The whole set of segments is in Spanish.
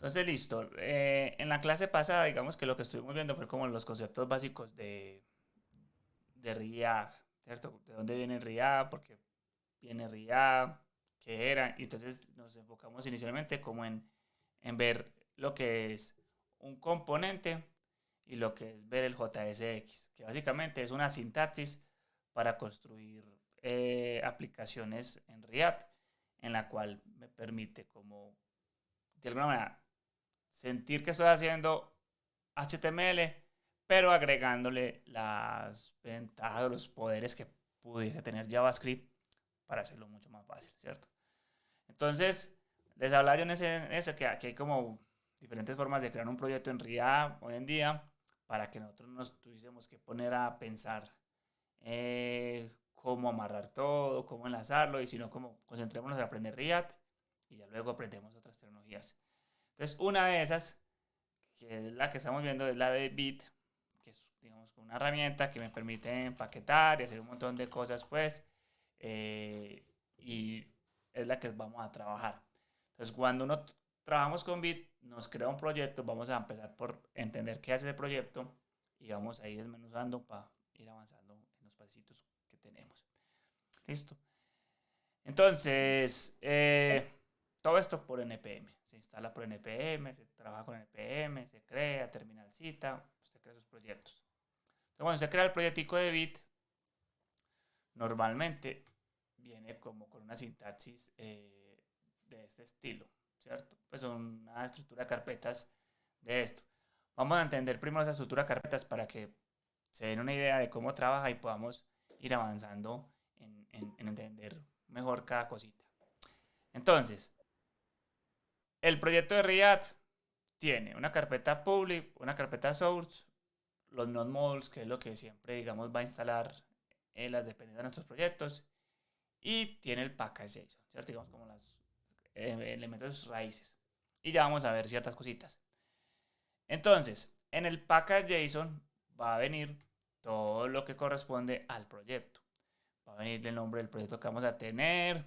Entonces, listo. En la clase pasada, digamos que lo que estuvimos viendo fue como los conceptos básicos de RIA, ¿cierto? ¿De dónde viene RIA? ¿Por qué viene RIA? ¿Qué era? Y entonces nos enfocamos inicialmente como en ver lo que es un componente y lo que es ver el JSX, que básicamente es una sintaxis para construir aplicaciones en React, en la cual me permite como de alguna manera sentir que estoy haciendo HTML, pero agregándole las ventajas o los poderes que pudiese tener JavaScript para hacerlo mucho más fácil, ¿cierto? Entonces, les hablaba yo en eso, que aquí hay como diferentes formas de crear un proyecto en React hoy en día para que nosotros nos tuviésemos que poner a pensar cómo amarrar todo, cómo enlazarlo, y si no, como concentrémonos en aprender React y ya luego aprendemos otras tecnologías. Entonces, una de esas, que es la que estamos viendo, es la de Bit, que es, digamos, una herramienta que me permite empaquetar y hacer un montón de cosas, pues, y es la que vamos a trabajar. Entonces, cuando uno trabajamos con Bit, nos crea un proyecto, vamos a empezar por entender qué hace ese proyecto y vamos a ir desmenuzando para ir avanzando en los pasitos que tenemos. Listo. Entonces, todo esto por NPM. Se instala por NPM, se trabaja con NPM, se crea, terminal cita, usted crea sus proyectos. Entonces, cuando usted crea el proyectico de Bit, normalmente viene como con una sintaxis de este estilo, ¿cierto? Pues son una estructura de carpetas de esto. Vamos a entender primero esa estructura de carpetas para que se den una idea de cómo trabaja y podamos ir avanzando en entender mejor cada cosita. Entonces, el proyecto de React tiene una carpeta public, una carpeta source, los node modules, que es lo que siempre, digamos, va a instalar las dependencias de nuestros proyectos, y tiene el package JSON, ¿cierto? Digamos, como los elementos raíces. Y ya vamos a ver ciertas cositas. Entonces, en el package JSON va a venir todo lo que corresponde al proyecto. Va a venir el nombre del proyecto que vamos a tener,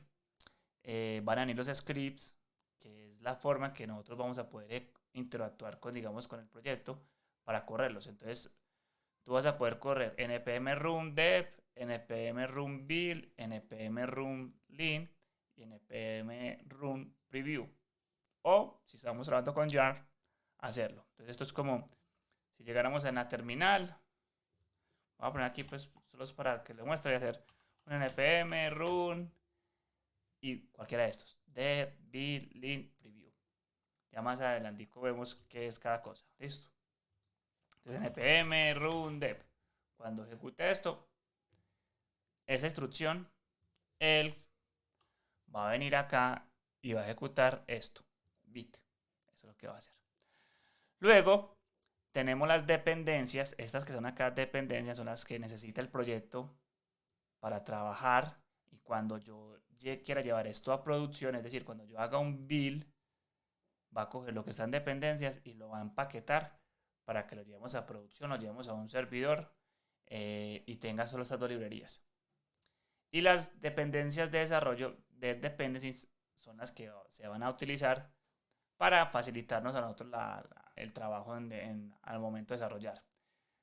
van a venir los scripts, que es la forma en que nosotros vamos a poder interactuar con, digamos, con el proyecto para correrlos. Entonces, tú vas a poder correr npm run dev, npm run build, npm run lean y npm run preview. O, si estamos trabajando con jar, hacerlo. Entonces, esto es como si llegáramos en la terminal. Voy a poner aquí, pues, solo para que le muestre, voy a hacer un npm run y cualquiera de estos. Dev, build, lean, preview. Ya más adelantico vemos qué es cada cosa. Listo. Entonces npm run dev. Cuando ejecute esto, esa instrucción, él va a venir acá y va a ejecutar esto. Bit. Eso es lo que va a hacer. Luego tenemos las dependencias. Estas que son acá dependencias son las que necesita el proyecto para trabajar. Y cuando yo quiera llevar esto a producción, es decir, cuando yo haga un build, va a coger lo que está en dependencias y lo va a empaquetar para que lo llevemos a producción, lo llevemos a un servidor y tenga solo estas dos librerías. Y las dependencias de desarrollo de dependencies son las que se van a utilizar para facilitarnos a nosotros el trabajo al momento de desarrollar.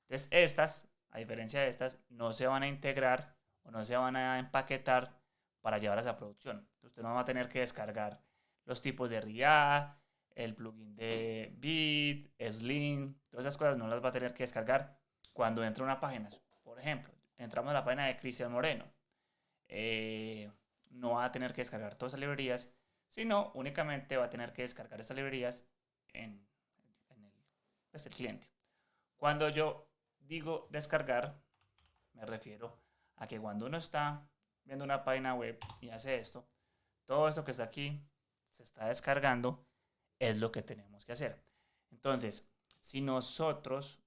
Entonces estas, a diferencia de estas, no se van a integrar o no se van a empaquetar para llevarlas a producción. Entonces usted no va a tener que descargar los tipos de RIA, el plugin de Bit, Slim, todas esas cosas no las va a tener que descargar cuando entre a una página. Por ejemplo, entramos a la página de Cristian Moreno. No va a tener que descargar todas esas librerías, sino únicamente va a tener que descargar estas librerías en pues, el cliente. Cuando yo digo descargar, me refiero a que cuando uno está viendo una página web y hace esto, todo esto que está aquí se está descargando, es lo que tenemos que hacer. Entonces, si nosotros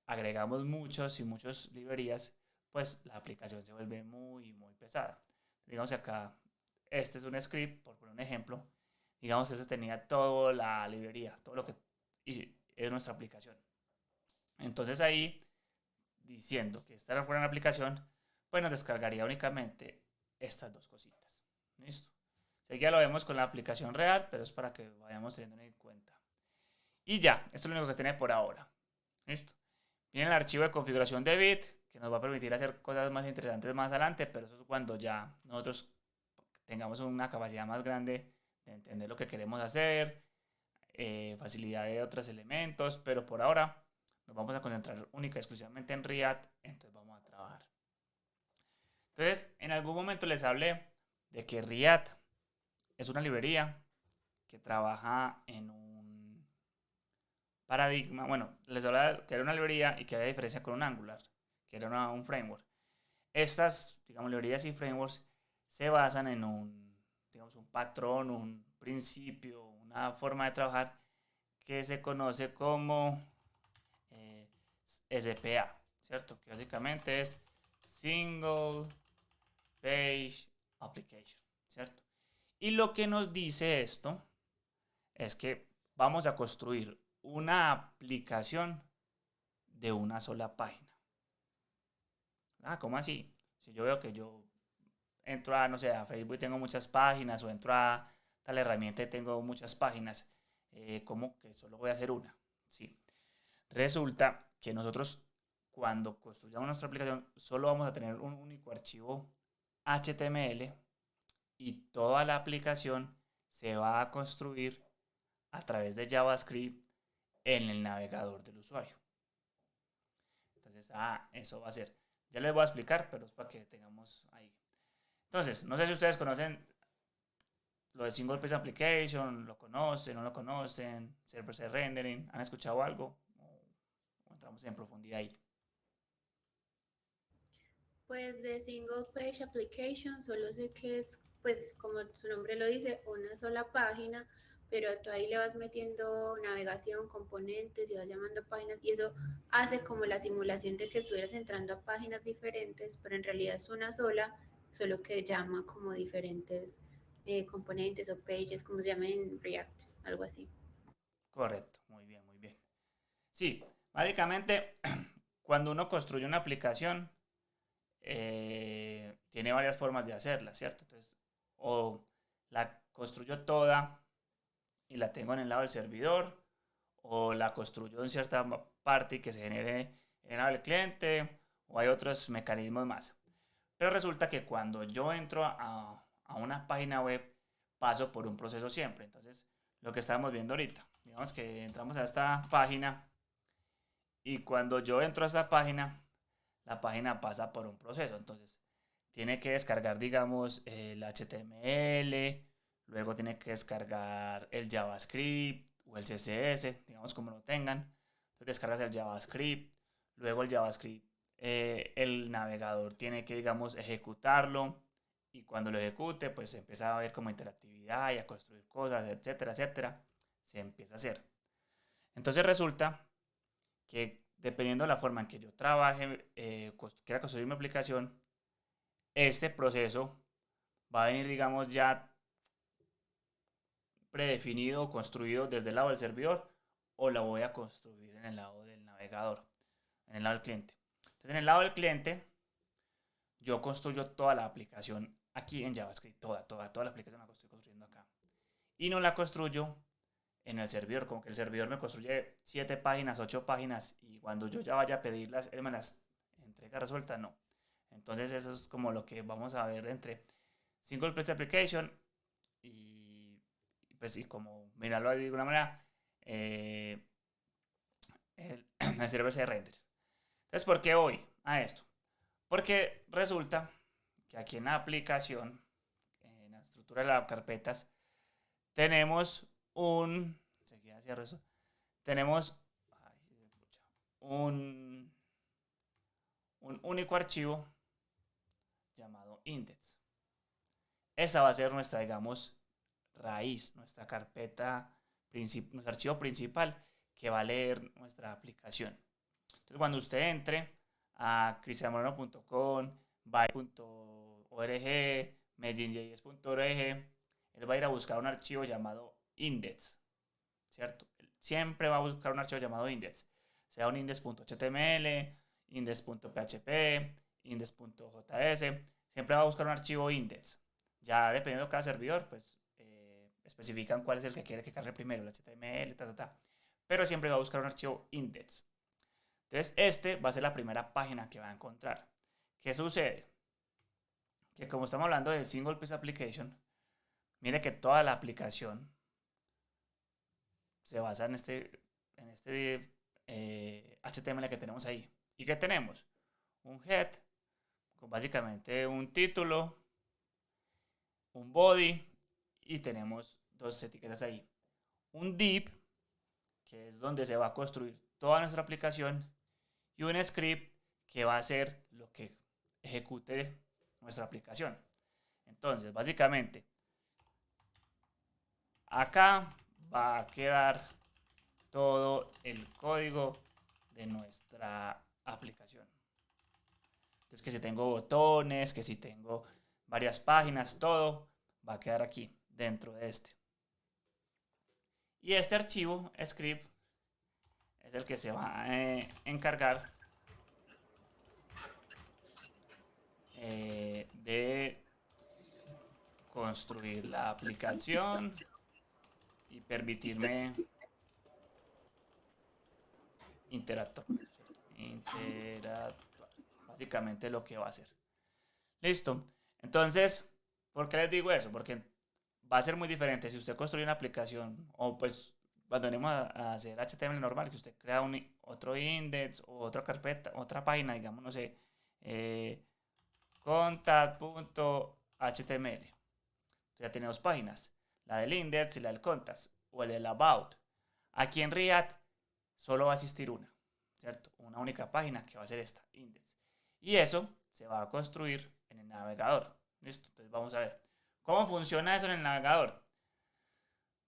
agregamos muchos y muchas librerías, pues la aplicación se vuelve muy pesada. Digamos que acá, este es un script, por poner un ejemplo, digamos que este tenía toda la librería, todo lo que es nuestra aplicación. Entonces ahí, diciendo que esta era una aplicación, pues nos descargaría únicamente estas dos cositas. ¿Listo? Así que ya lo vemos con la aplicación real, pero es para que vayamos teniendo en cuenta. Y ya, esto es lo único que tiene por ahora. Listo. Viene el archivo de configuración de bit, que nos va a permitir hacer cosas más interesantes más adelante, pero eso es cuando ya nosotros tengamos una capacidad más grande de entender lo que queremos hacer, facilidad de otros elementos, pero por ahora nos vamos a concentrar única y exclusivamente en React, entonces vamos a trabajar. Entonces, en algún momento les hablé de que React es una librería que trabaja en un paradigma, bueno, les hablaba que era una librería y que había diferencia con un Angular, que era un framework. Estas, digamos, librerías y frameworks se basan en digamos, un patrón, un principio, una forma de trabajar que se conoce como SPA, ¿cierto? Que básicamente es Single Page Application, ¿cierto? Y lo que nos dice esto es que vamos a construir una aplicación de una sola página. Ah, ¿cómo así? Si yo veo que yo entro a, no sé, a Facebook y tengo muchas páginas, o entro a tal herramienta y tengo muchas páginas, ¿cómo que solo voy a hacer una? Sí. Resulta que nosotros, cuando construyamos nuestra aplicación, solo vamos a tener un único archivo HTML y toda la aplicación se va a construir a través de JavaScript en el navegador del usuario. Entonces, eso va a ser. Ya les voy a explicar, pero es para que tengamos ahí. Entonces, no sé si ustedes conocen lo de Single Page Application, lo conocen, no lo conocen, Server-Side Rendering, ¿han escuchado algo? O entramos en profundidad ahí. Pues de Single Page Application solo sé que es, pues como su nombre lo dice, una sola página, pero tú ahí le vas metiendo navegación, componentes y vas llamando páginas y eso hace como la simulación de que estuvieras entrando a páginas diferentes, pero en realidad es una sola, solo que llama como diferentes componentes o pages, como se llama en React, algo así. Correcto, muy bien, muy bien. Sí, básicamente, cuando uno construye una aplicación, tiene varias formas de hacerla, ¿cierto? Entonces, o la construyo toda y la tengo en el lado del servidor, o la construyo en cierta parte y que se genere en el lado del cliente, o hay otros mecanismos más. Pero resulta que cuando yo entro a una página web, paso por un proceso siempre. Entonces, lo que estamos viendo ahorita, digamos que entramos a esta página y cuando yo entro a esta página, la página pasa por un proceso. Entonces, tiene que descargar, digamos, el HTML, luego tiene que descargar el JavaScript o el CSS, digamos como lo tengan. Entonces, descargas el JavaScript, luego el JavaScript, el navegador tiene que, digamos, ejecutarlo y cuando lo ejecute, pues se empieza a ver como interactividad y a construir cosas, etcétera, etcétera. Se empieza a hacer. Entonces resulta que dependiendo de la forma en que yo trabaje, quiera construir mi aplicación, este proceso va a venir, digamos, ya predefinido, construido desde el lado del servidor, o la voy a construir en el lado del navegador, en el lado del cliente. Entonces, en el lado del cliente, yo construyo toda la aplicación aquí en JavaScript, toda la aplicación la estoy construyendo acá. Y no la construyo en el servidor, como que el servidor me construye 7 páginas, 8 páginas, y cuando yo ya vaya a pedirlas, él me las entrega resueltas, no. Entonces eso es como lo que vamos a ver entre Single Page Application pues y como mirarlo de alguna manera, eh, el server se render. Entonces, ¿por qué voy a esto? Porque resulta que aquí en la aplicación, en la estructura de las carpetas, tenemos seguía cierro eso, tenemos un, un único archivo llamado index. Esa va a ser nuestra, digamos, raíz, nuestra carpeta, nuestro archivo principal que va a leer nuestra aplicación. Entonces, cuando usted entre a cristianmoreno.com, by.org, medinjs.org, él va a ir a buscar un archivo llamado index, ¿cierto? Él siempre va a buscar un archivo llamado index, sea un index.html, index.php, index.js, siempre va a buscar un archivo index. Ya dependiendo de cada servidor, pues especifican cuál es el que quiere que cargue primero, el HTML, ta, ta, ta. pero siempre va a buscar un archivo index. Entonces, este va a ser la primera página que va a encontrar. ¿Qué sucede? Que como estamos hablando de Single Page Application, mire que toda la aplicación se basa en este HTML que tenemos ahí. ¿Y qué tenemos? Un head, con básicamente un título, un body, y tenemos dos etiquetas ahí. Un div, que es donde se va a construir toda nuestra aplicación, y un script, que va a ser lo que ejecute nuestra aplicación. Entonces, básicamente, acá va a quedar todo el código de nuestra aplicación. Entonces, que si tengo botones, que si tengo varias páginas, todo va a quedar aquí dentro de este. Y este archivo, script, es el que se va a encargar de construir la aplicación y permitirme interactuar. Básicamente lo que va a hacer. Listo. Entonces, ¿por qué les digo eso? Porque va a ser muy diferente si usted construye una aplicación o pues cuando venimos a hacer HTML normal, que usted crea otro index o otra carpeta, otra página, digamos, no sé, contact.html. Ya tiene dos páginas, la del index y la del contact, o el del about. Aquí en React solo va a existir una, ¿cierto? Una única página que va a ser esta, index. Y eso se va a construir en el navegador. ¿Listo? Entonces vamos a ver. ¿Cómo funciona eso en el navegador?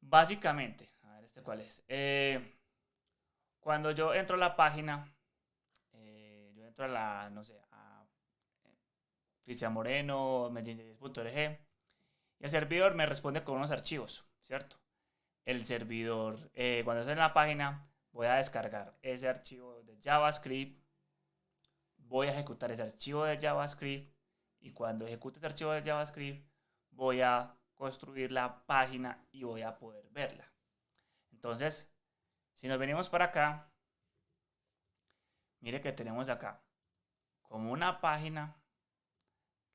Básicamente, a ver cuál es. Cuando yo entro a la página, yo entro a la, no sé, a Cristian Moreno, medellín.org, y el servidor me responde con unos archivos, ¿cierto? El servidor, cuando estoy en la página, voy a descargar ese archivo de JavaScript, voy a ejecutar ese archivo de JavaScript, y cuando ejecute ese archivo de JavaScript, voy a construir la página y voy a poder verla. Entonces, si nos venimos para acá, mire que tenemos acá como una página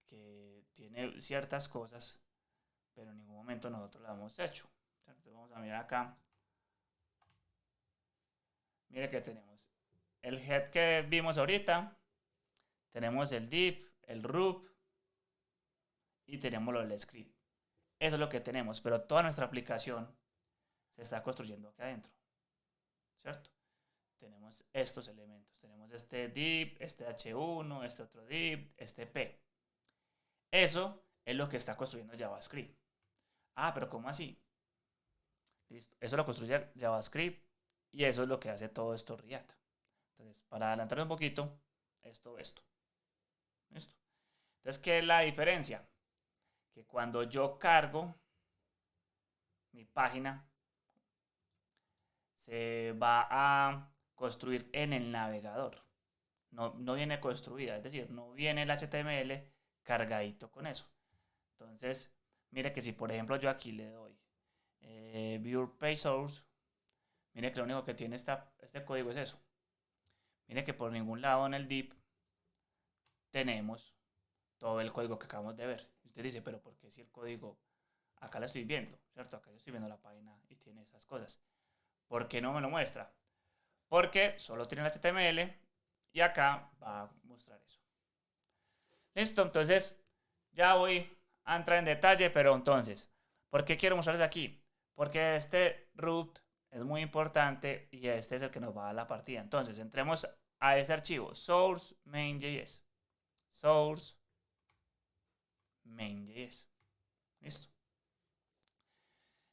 que tiene ciertas cosas, pero en ningún momento nosotros la hemos hecho. Entonces vamos a mirar acá. Mire que tenemos el head que vimos ahorita, tenemos el div, el root y tenemos lo del script. Eso es lo que tenemos, pero toda nuestra aplicación se está construyendo aquí adentro, ¿cierto? Tenemos estos elementos, tenemos este div, este h1, este otro div, este p. Eso es lo que está construyendo JavaScript. Ah, pero ¿cómo así? Listo. Eso lo construye JavaScript y eso es lo que hace todo esto React. Entonces, para adelantar un poquito, esto. ¿Listo? Entonces, ¿qué es la diferencia? Que cuando yo cargo mi página, se va a construir en el navegador. No viene construida, es decir, no viene el HTML cargadito con eso. Entonces, mire que si por ejemplo yo aquí le doy View Page Source, mire que lo único que tiene este código es eso. Mire que por ningún lado en el div tenemos todo el código que acabamos de ver. Y usted dice, pero ¿por qué si el código acá la estoy viendo? ¿Cierto? Acá yo estoy viendo la página y tiene esas cosas. ¿Por qué no me lo muestra? Porque solo tiene el HTML y acá va a mostrar eso. Listo, entonces ya voy a entrar en detalle, pero entonces, ¿por qué quiero mostrarles aquí? Porque este root es muy importante y este es el que nos va a dar la partida. Entonces, entremos a ese archivo, source main.js. Source main.js. Listo.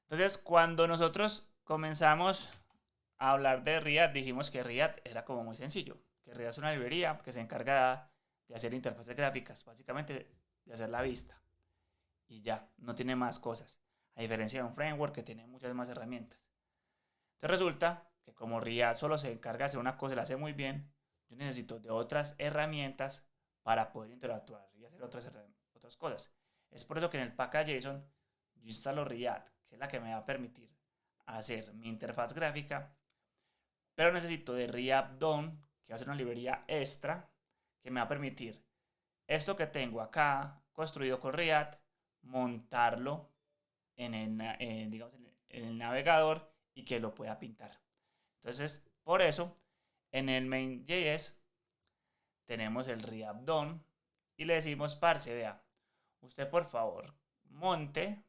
Entonces, cuando nosotros comenzamos a hablar de React, dijimos que React era como muy sencillo, que React es una librería que se encarga de hacer interfaces gráficas, básicamente de hacer la vista. Y ya, no tiene más cosas, a diferencia de un framework que tiene muchas más herramientas. Entonces resulta que como React solo se encarga de hacer una cosa y la hace muy bien, yo necesito de otras herramientas para poder interactuar y hacer otras cosas. Es por eso que en el package.json yo instalo React, que es la que me va a permitir hacer mi interfaz gráfica, pero necesito de React DOM, que va a ser una librería extra, que me va a permitir esto que tengo acá construido con React, montarlo digamos, en el navegador y que lo pueda pintar. Entonces, por eso, en el main.js tenemos el React DOM y le decimos, parce, vea, usted por favor monte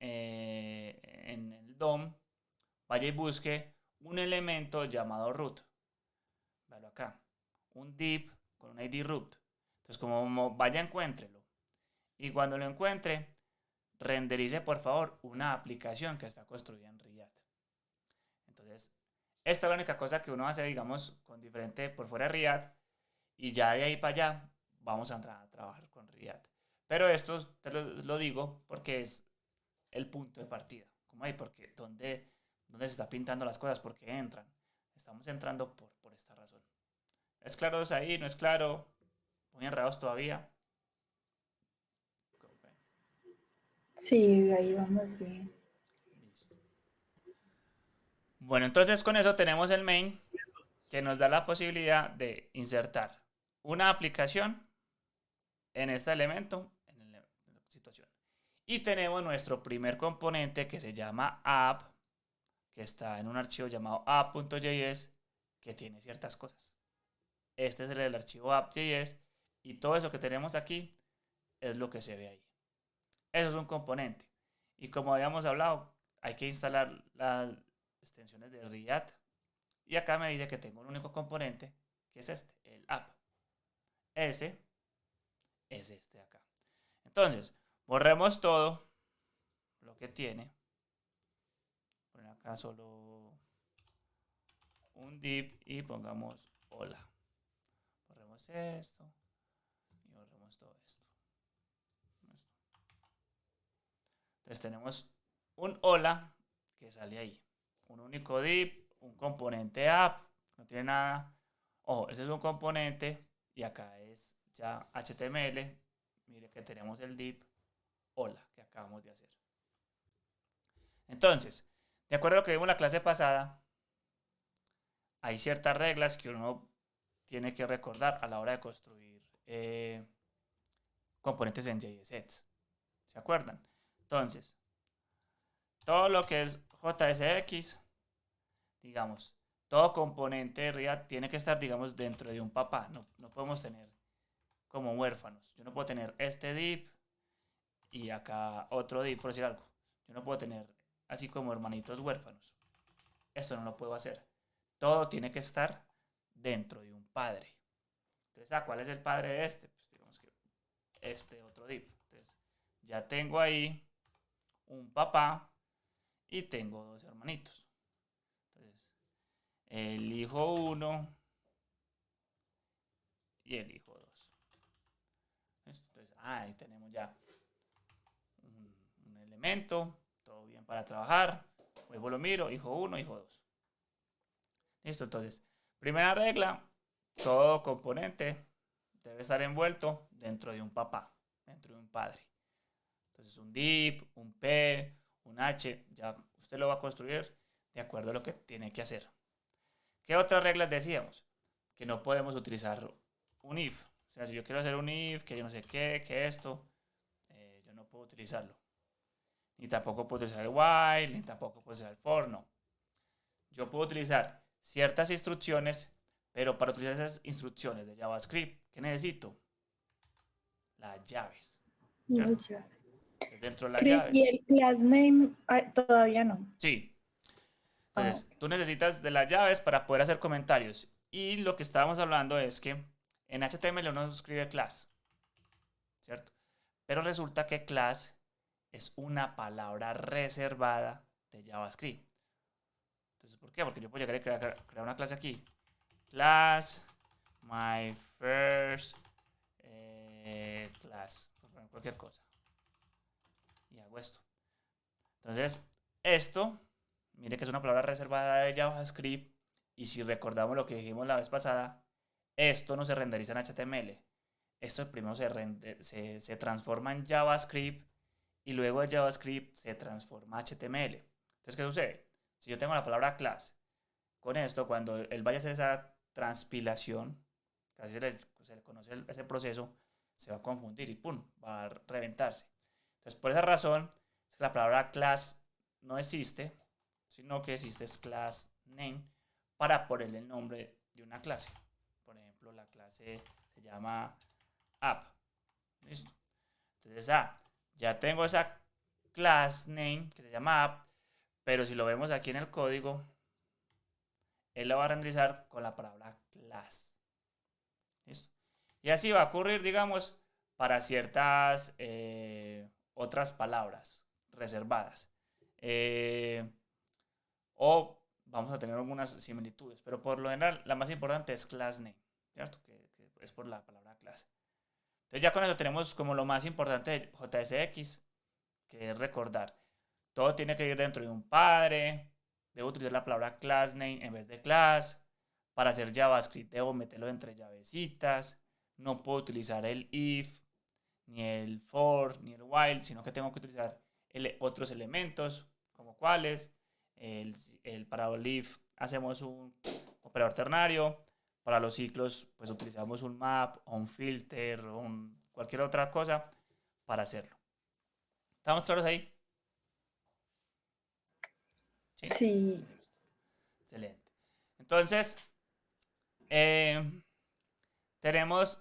en el DOM, vaya y busque un elemento llamado root. Véalo acá, un div con un ID root. Entonces, como vaya, encuéntrelo. Y cuando lo encuentre, renderice por favor una aplicación que está construida en React. Entonces, esta es la única cosa que uno hace, digamos, con diferente por fuera de React. Y ya de ahí para allá vamos a entrar a trabajar con React. Pero esto te lo digo porque es el punto de partida. Como ahí, porque ¿dónde se está pintando las cosas? Porque entran. Estamos entrando por esta razón. ¿Es claro eso ahí? ¿No es claro? Muy enredados todavía. Sí, ahí vamos bien. Listo. Bueno, entonces con eso tenemos el main que nos da la posibilidad de insertar una aplicación en este elemento, en la situación. Y tenemos nuestro primer componente que se llama app, que está en un archivo llamado app.js, que tiene ciertas cosas. Este es el archivo app.js y todo eso que tenemos aquí es lo que se ve ahí. Eso es un componente. Y como habíamos hablado, hay que instalar las extensiones de React. Y acá me dice que tengo un único componente, que es este, el app. Ese es este de acá. Entonces, borremos todo lo que tiene. Poner acá solo un div y pongamos hola. Borremos esto y borremos todo esto. Entonces tenemos un hola que sale ahí. Un único div, un componente app, no tiene nada. Ojo, ese es un componente y acá es ya HTML. Mire que tenemos el div hola que acabamos de hacer. Entonces, de acuerdo a lo que vimos en la clase pasada, hay ciertas reglas que uno tiene que recordar a la hora de construir componentes en JSX. ¿Se acuerdan? Entonces, todo lo que es JSX, digamos, todo componente de React tiene que estar, digamos, dentro de un papá. No podemos tener como huérfanos. Yo no puedo tener este div y acá otro div, por decir algo. Yo no puedo tener así como hermanitos huérfanos. Esto no lo puedo hacer. Todo tiene que estar dentro de un padre. Entonces, ¿cuál es el padre de este? Pues digamos que este otro div. Entonces, ya tengo ahí un papá y tengo dos hermanitos. Entonces, el hijo 1 y el hijo 2. Entonces, ahí tenemos ya un elemento, todo bien para trabajar. Luego lo miro, hijo 1, hijo 2. Listo, entonces, primera regla, todo componente debe estar envuelto dentro de un papá, dentro de un padre. Entonces, un div, un p, un h, ya usted lo va a construir de acuerdo a lo que tiene que hacer. ¿Qué otras reglas decíamos? Que no podemos utilizar un if. O sea, si yo quiero hacer un if, que yo no sé qué, que esto, yo no puedo utilizarlo. Ni tampoco puedo utilizar el while, ni tampoco puedo utilizar el for, no. Yo puedo utilizar ciertas instrucciones, pero para utilizar esas instrucciones de JavaScript, ¿qué necesito? Las llaves. ¿Cierto? Dentro de las Chris, llaves. ¿y el class name todavía no? Sí. Entonces, tú necesitas de las llaves para poder hacer comentarios. Y lo que estábamos hablando es que en HTML uno escribe class, ¿cierto? Pero resulta que class es una palabra reservada de JavaScript. Entonces, ¿por qué? Porque yo puedo llegar a crear una clase aquí. Class, my first class. Cualquier cosa. Y hago esto. Entonces, esto, mire que es una palabra reservada de JavaScript. Y si recordamos lo que dijimos la vez pasada, esto no se renderiza en HTML. Esto primero se transforma en JavaScript y luego de JavaScript se transforma a HTML. Entonces, ¿qué sucede? Si yo tengo la palabra class con esto, cuando él vaya a hacer esa transpilación, casi se le conoce ese proceso, se va a confundir y ¡pum! Va a reventarse. Entonces, por esa razón, es que la palabra class no existe, sino que existe es class name para ponerle el nombre de una clase. Por ejemplo, la clase se llama app. ¿Listo? Entonces, ya tengo esa class name que se llama app, pero si lo vemos aquí en el código, él la va a renderizar con la palabra class. ¿Listo? Y así va a ocurrir, digamos, para ciertas otras palabras reservadas. O vamos a tener algunas similitudes, pero por lo general la más importante es class name, ¿cierto? Que es por la palabra clase. Entonces ya con eso tenemos como lo más importante de JSX, que es recordar. Todo tiene que ir dentro de un padre. Debo utilizar la palabra class name en vez de class. Para hacer JavaScript debo meterlo entre llavecitas. No puedo utilizar el if, ni el for, ni el while, sino que tengo que utilizar otros elementos, como cuáles. Para el if hacemos un operador ternario. Para los ciclos, pues utilizamos un map o un filter o cualquier otra cosa para hacerlo. ¿Estamos claros ahí? ¿Sí? Sí. Excelente. Entonces, tenemos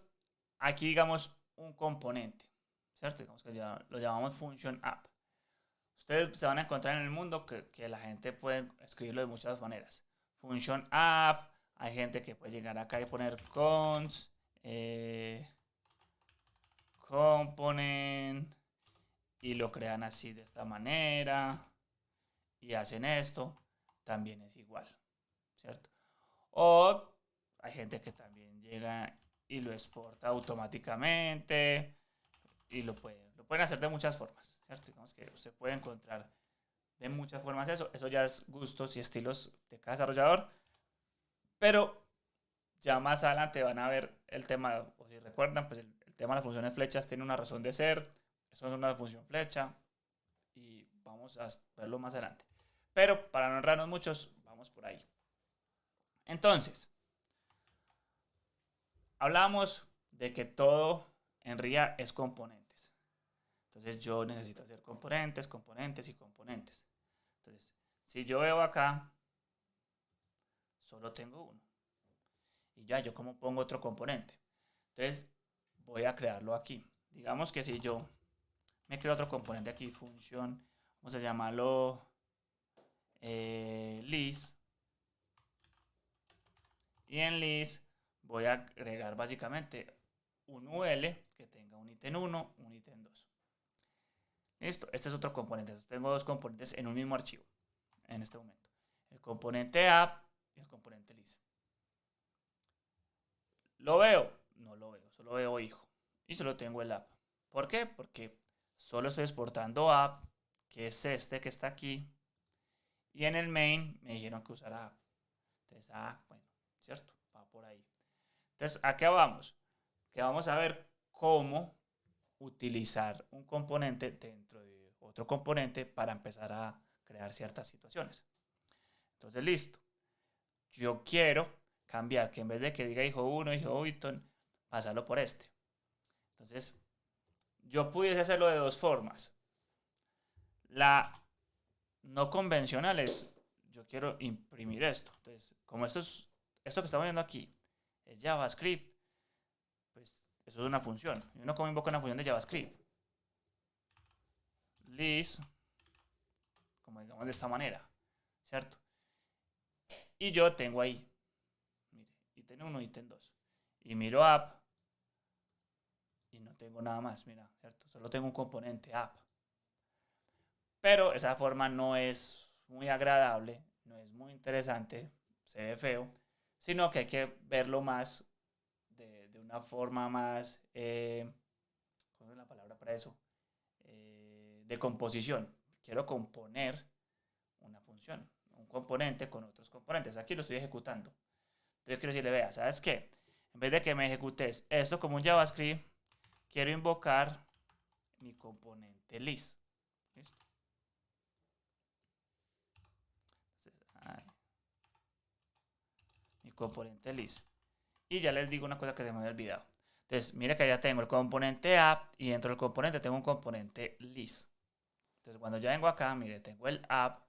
aquí, digamos, un componente, ¿cierto? Digamos que ya lo llamamos function app. Ustedes se van a encontrar en el mundo que la gente puede escribirlo de muchas maneras. Function app, hay gente que puede llegar acá y poner cons, component, y lo crean así de esta manera, y hacen esto, también es igual, ¿cierto? O hay gente que también llega y lo exporta automáticamente y lo pueden hacer de muchas formas, ¿cierto? Digamos que usted puede encontrar de muchas formas eso ya es gustos y estilos de cada desarrollador, pero ya más adelante van a ver el tema, o si recuerdan, pues el tema de las funciones flechas tiene una razón de ser, eso es una función flecha y vamos a verlo más adelante. Pero para no errarnos muchos, vamos por ahí. Entonces, hablamos de que todo en RIA es componentes. Entonces yo necesito hacer componentes, componentes y componentes. Entonces, si yo veo acá, solo tengo uno. Y ya, yo como pongo otro componente. Entonces, voy a crearlo aquí. Digamos que si yo me creo otro componente aquí, función, vamos a llamarlo list. Y en list voy a agregar básicamente un UL que tenga un ítem 1, un ítem 2. Listo, este es otro componente. Entonces, tengo dos componentes en un mismo archivo en este momento. El componente app y el componente list. ¿Lo veo? No lo veo, solo veo hijo. Y solo tengo el app. ¿Por qué? Porque solo estoy exportando app, que es este que está aquí. Y en el main me dijeron que usara app. Entonces, bueno, ¿cierto? Va por ahí. Entonces, ¿a qué vamos? Que vamos a ver cómo utilizar un componente dentro de otro componente para empezar a crear ciertas situaciones. Entonces, listo. Yo quiero cambiar que en vez de que diga hijo 1, hijo Wyton, pasarlo por este. Entonces, yo pudiese hacerlo de dos formas. La no convencional es, yo quiero imprimir esto. Entonces, como esto que estamos viendo aquí es JavaScript, pues eso es una función. Y uno como invoca una función de JavaScript. List, como digamos de esta manera, ¿cierto? Y yo tengo ahí, mire, ítem 1, ítem 2. Y miro app y no tengo nada más, mira, ¿cierto? Solo tengo un componente app. Pero esa forma no es muy agradable, no es muy interesante, se ve feo, sino que hay que verlo más de una forma más, ¿cuál es la palabra para eso? De composición. Quiero componer una función, un componente con otros componentes. Aquí lo estoy ejecutando. Entonces quiero decirle, vea, ¿sabes qué? En vez de que me ejecutes esto como un JavaScript, quiero invocar mi componente list. ¿Listo? Entonces, componente list. Y ya les digo una cosa que se me había olvidado. Entonces, mire que ya tengo el componente app y dentro del componente tengo un componente list. Entonces, cuando ya vengo acá, mire, tengo el app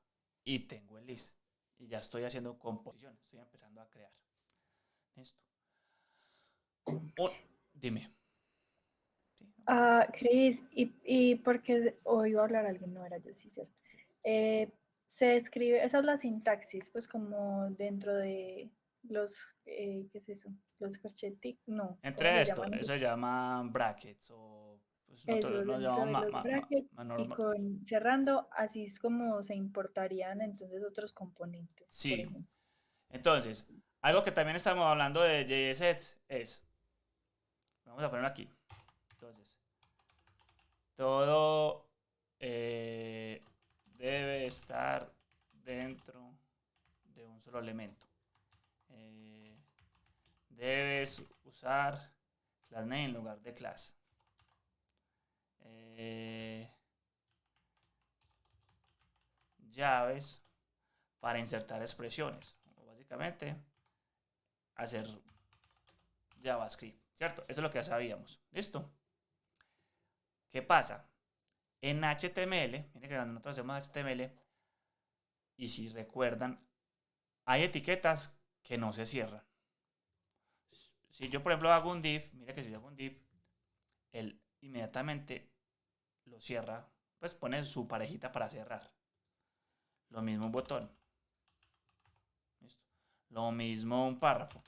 y tengo el list. Y ya estoy haciendo composición, estoy empezando a crear. Listo. Dime. ¿Sí? Cris, y porque hoy iba a hablar alguien, no era yo, sí, cierto. Sí. Se escribe, esa es la sintaxis, pues como dentro de los, ¿qué es eso? Los corchetic, no, ¿cómo Entre le esto, llaman eso ellos? se llama brackets o pues Eso, nosotros nos dentro llamamos de los brackets más y normal. con cerrando, así es como se importarían entonces otros componentes, por Sí. ejemplo. Entonces, algo que también estamos hablando de JSX es, vamos a ponerlo aquí. Entonces, todo debe estar dentro de un solo elemento. Debes usar class name en lugar de class. Llaves para insertar expresiones. O básicamente, hacer JavaScript, ¿cierto? Eso es lo que ya sabíamos. ¿Listo? ¿Qué pasa? En HTML, miren que cuando nosotros hacemos HTML, y si recuerdan, hay etiquetas que no se cierran. Si yo, por ejemplo, hago un div, mira que si yo hago un div, él inmediatamente lo cierra, pues pone su parejita para cerrar. Lo mismo un botón. ¿Listo? Lo mismo un párrafo.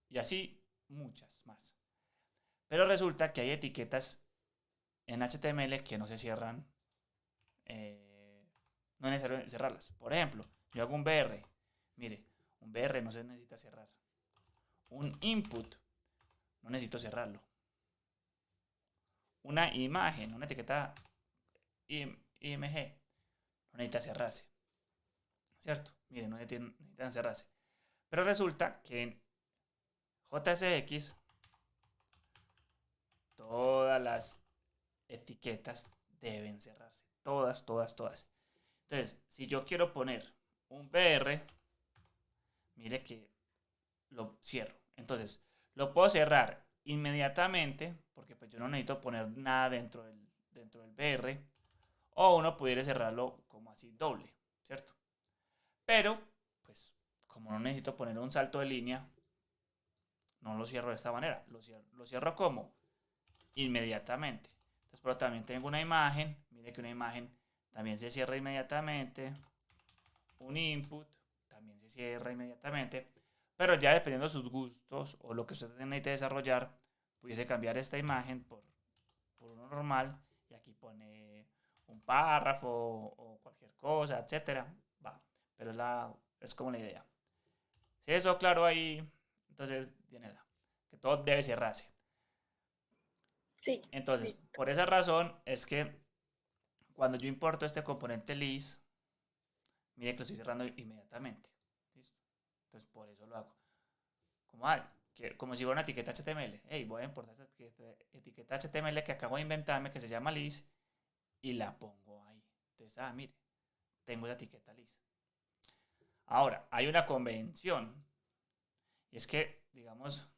Y así muchas más. Pero resulta que hay etiquetas en HTML que no se cierran. No es necesario cerrarlas. Por ejemplo, yo hago un BR. Mire, un BR no se necesita cerrar. Un input, no necesito cerrarlo. Una imagen, una etiqueta IMG, no necesita cerrarse. ¿Cierto? Miren, no necesitan cerrarse. Pero resulta que en JSX todas las etiquetas deben cerrarse. Todas, todas, todas. Entonces, si yo quiero poner un BR, mire que lo cierro. Entonces, lo puedo cerrar inmediatamente, porque pues yo no necesito poner nada dentro del BR, o uno pudiera cerrarlo como así doble, ¿cierto? Pero, pues, como no necesito poner un salto de línea, no lo cierro de esta manera. Lo cierro como inmediatamente. Entonces, pero también tengo una imagen. Mire que una imagen también se cierra inmediatamente. Un input también se cierra inmediatamente. Pero ya dependiendo de sus gustos o lo que usted necesite desarrollar, pudiese cambiar esta imagen por uno normal. Y aquí pone un párrafo o cualquier cosa, etcétera. Va. Pero es como la idea. Si eso claro ahí, entonces tiene que todo debe cerrarse. Sí, Entonces, sí. por esa razón es que cuando yo importo este componente list, mire que lo estoy cerrando inmediatamente. ¿Listo? Entonces, por eso lo hago. Como si fuera una etiqueta HTML. Hey, voy a importar esta etiqueta HTML que acabo de inventarme, que se llama list, y la pongo ahí. Entonces, mire, tengo la etiqueta list. Ahora, hay una convención. Y es que, digamos,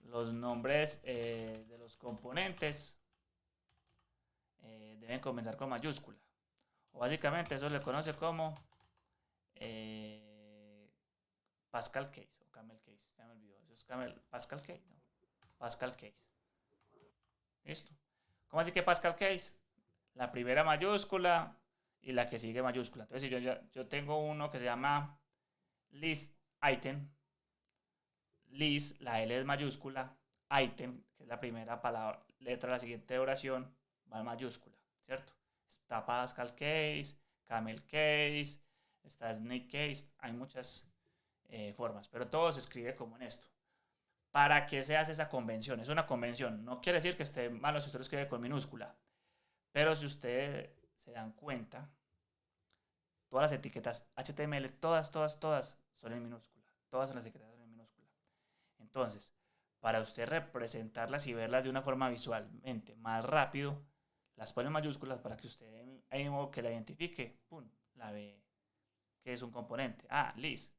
los nombres de los componentes deben comenzar con mayúscula. O básicamente eso le conoce como Pascal Case o Camel Case. Ya me olvidó. Eso es Pascal Case. No. Pascal Case. Listo. ¿Cómo así que Pascal Case? La primera mayúscula y la que sigue mayúscula. Entonces, si yo tengo uno que se llama list item, list, la L es mayúscula, item, que es la primera palabra, letra de la siguiente oración, va en mayúscula, ¿cierto? Está Pascal Case, Camel Case, está Snake Case, hay muchas formas, pero todo se escribe como en esto. ¿Para qué se hace esa convención? Es una convención, no quiere decir que esté malo si usted lo escribe con minúscula, pero si ustedes se dan cuenta, todas las etiquetas HTML, todas, todas, todas son en minúscula, todas son las etiquetas en minúscula. Entonces, para usted representarlas y verlas de una forma visualmente más rápido, las pone en mayúsculas para que usted, ahí mismo que la identifique, pum, la ve que es un componente. List.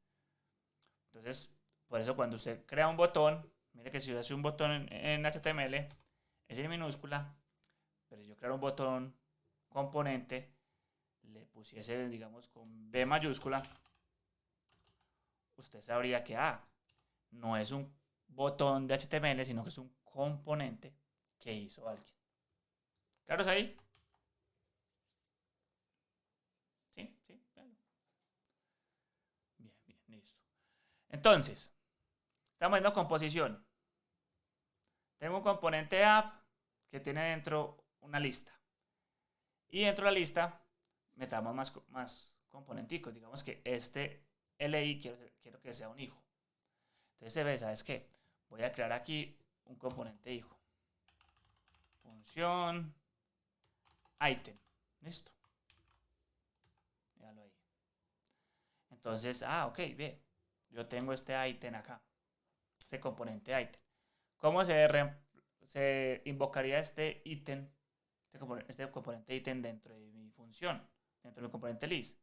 Entonces, por eso cuando usted crea un botón, mire que si yo hace un botón en HTML, es en minúscula, pero si yo creara un botón componente, le pusiese, digamos, con B mayúscula, usted sabría que no es un botón de HTML, sino que es un componente que hizo alguien. ¿Claro es ahí? Sí, sí, claro. Bien, bien, listo. Entonces, estamos viendo composición. Tengo un componente app que tiene dentro una lista. Y dentro de la lista metamos más componenticos. Digamos que este LI quiero que sea un hijo. Entonces se ve, ¿sabes qué? Voy a crear aquí un componente hijo. Función item. Listo. Míralo ahí. Entonces, ok, ve. Yo tengo este item acá. Este componente item. ¿Cómo se invocaría este ítem? Este componente ítem dentro de mi función. Dentro de mi componente list.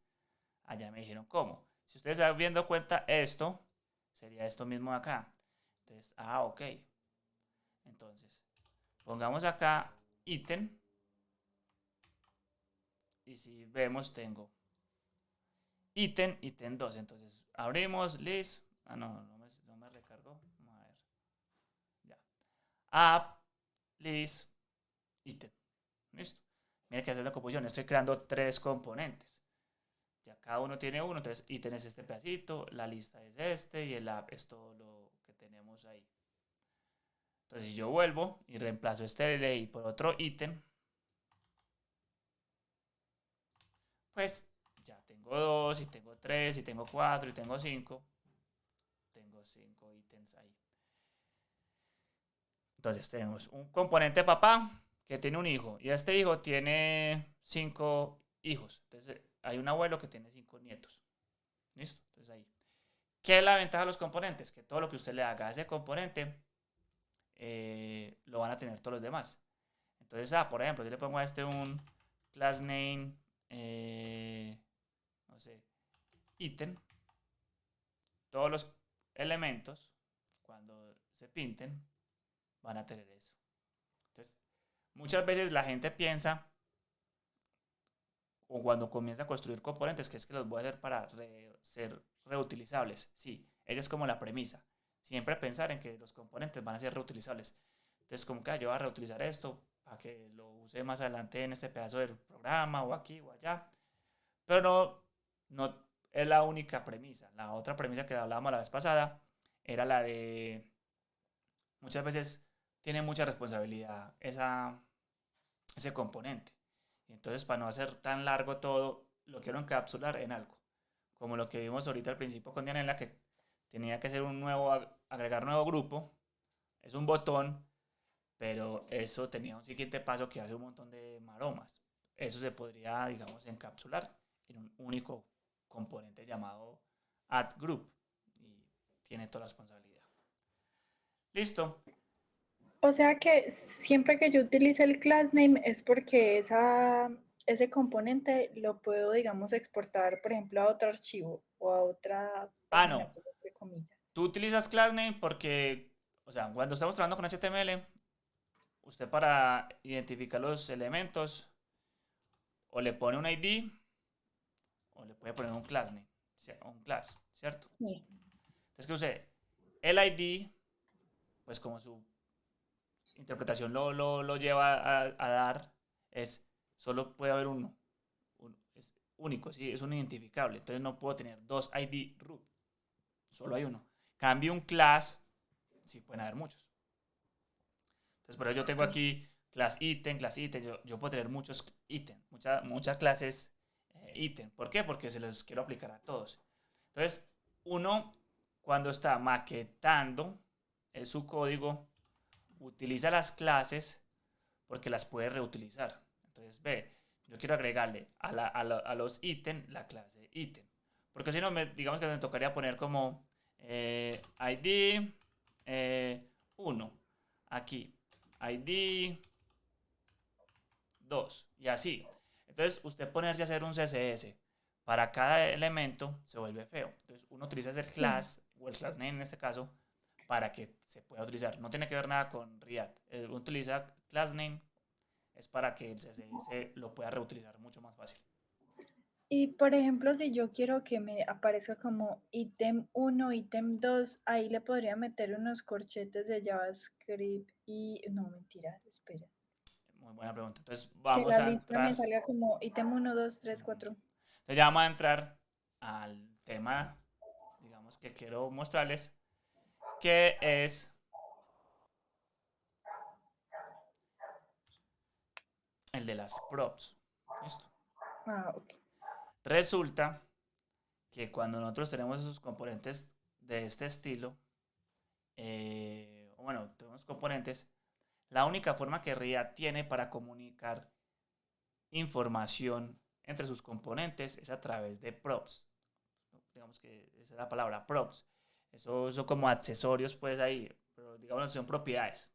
Allá me dijeron cómo. Si ustedes están viendo cuenta esto, sería esto mismo de acá. Entonces, ok. Entonces, pongamos acá ítem. Y si vemos, tengo ítem 2. Entonces, abrimos list. No me recargó. Vamos a ver. Ya. App, list, ítem. Listo. Miren que hacer la composición. Estoy creando 3 componentes. Ya cada uno tiene uno. Entonces, ítem es este pedacito. La lista es este. Y el app es todo lo que tenemos ahí. Entonces, si yo vuelvo y reemplazo este delay por otro ítem, pues ya tengo 2, y tengo 3, y tengo 4, y tengo 5. Tengo 5 ítems ahí. Entonces tenemos un componente papá que tiene un hijo. Y este hijo tiene 5 hijos. Entonces hay un abuelo que tiene 5 nietos. ¿Listo? Entonces ahí. ¿Qué es la ventaja de los componentes? Que todo lo que usted le haga a ese componente lo van a tener todos los demás. Entonces, por ejemplo, yo le pongo a este un class name, no sé, ítem. Todos los elementos, cuando se pinten, van a tener eso. Entonces, muchas veces la gente piensa, o cuando comienza a construir componentes, que es que los voy a hacer para ser reutilizables. Sí, esa es como la premisa. Siempre pensar en que los componentes van a ser reutilizables. Entonces, como que yo voy a reutilizar esto para que lo use más adelante en este pedazo del programa o aquí o allá. Pero no es la única premisa. La otra premisa que hablábamos la vez pasada era la de muchas veces tiene mucha responsabilidad ese componente. Y entonces, para no hacer tan largo todo, lo quiero encapsular en algo. Como lo que vimos ahorita al principio con Dianela, que tenía que ser agregar nuevo grupo. Es un botón, pero eso tenía un siguiente paso que hace un montón de maromas. Eso se podría, digamos, encapsular en un único componente llamado add group. Y tiene toda la responsabilidad. Listo. O sea que siempre que yo utilice el class name es porque ese componente lo puedo, digamos, exportar, por ejemplo, a otro archivo o a otra página, No. pues, entre comillas. Tú utilizas class name porque, o sea, cuando estamos trabajando con HTML, usted para identificar los elementos o le pone un ID o le puede poner un class name, un class, ¿cierto? Sí. Entonces, que usted, el ID, pues como su interpretación lo lleva a dar, solo puede haber uno. Es único, ¿sí? Es un identificable. Entonces no puedo tener 2 ID root. Solo hay uno. Cambio un class, sí pueden haber muchos. Entonces, por eso yo tengo aquí class item. Yo puedo tener muchos ítems, muchas clases ítem. ¿Por qué? Porque se los quiero aplicar a todos. Entonces, uno, cuando está maquetando su código, utiliza las clases porque las puede reutilizar. Entonces, yo quiero agregarle a los ítems la clase ítem. Porque si no, digamos que me tocaría poner como ID 1. Aquí, ID 2. Y así. Entonces, usted ponerse a hacer un CSS para cada elemento se vuelve feo. Entonces, uno utiliza el class, o el class name en este caso, para que se pueda utilizar. No tiene que ver nada con React. Utiliza class name es para que el CSS lo pueda reutilizar mucho más fácil. Y por ejemplo, si yo quiero que me aparezca como ítem 1, ítem 2, ahí le podría meter unos corchetes de JavaScript y... No, mentira, espera. Muy buena pregunta. Entonces Que vamos la a lista me entrar. salga como ítem 1, 2, 3, Ujú. 4. Entonces ya vamos a entrar al tema, digamos, que quiero mostrarles, que es el de las props. ¿Listo? Ah, ok. Resulta que cuando nosotros tenemos esos componentes de este estilo, bueno, tenemos componentes, la única forma que React tiene para comunicar información entre sus componentes es a través de props. Digamos que esa es la palabra, props. Eso son como accesorios, pues ahí, pero digamos son propiedades.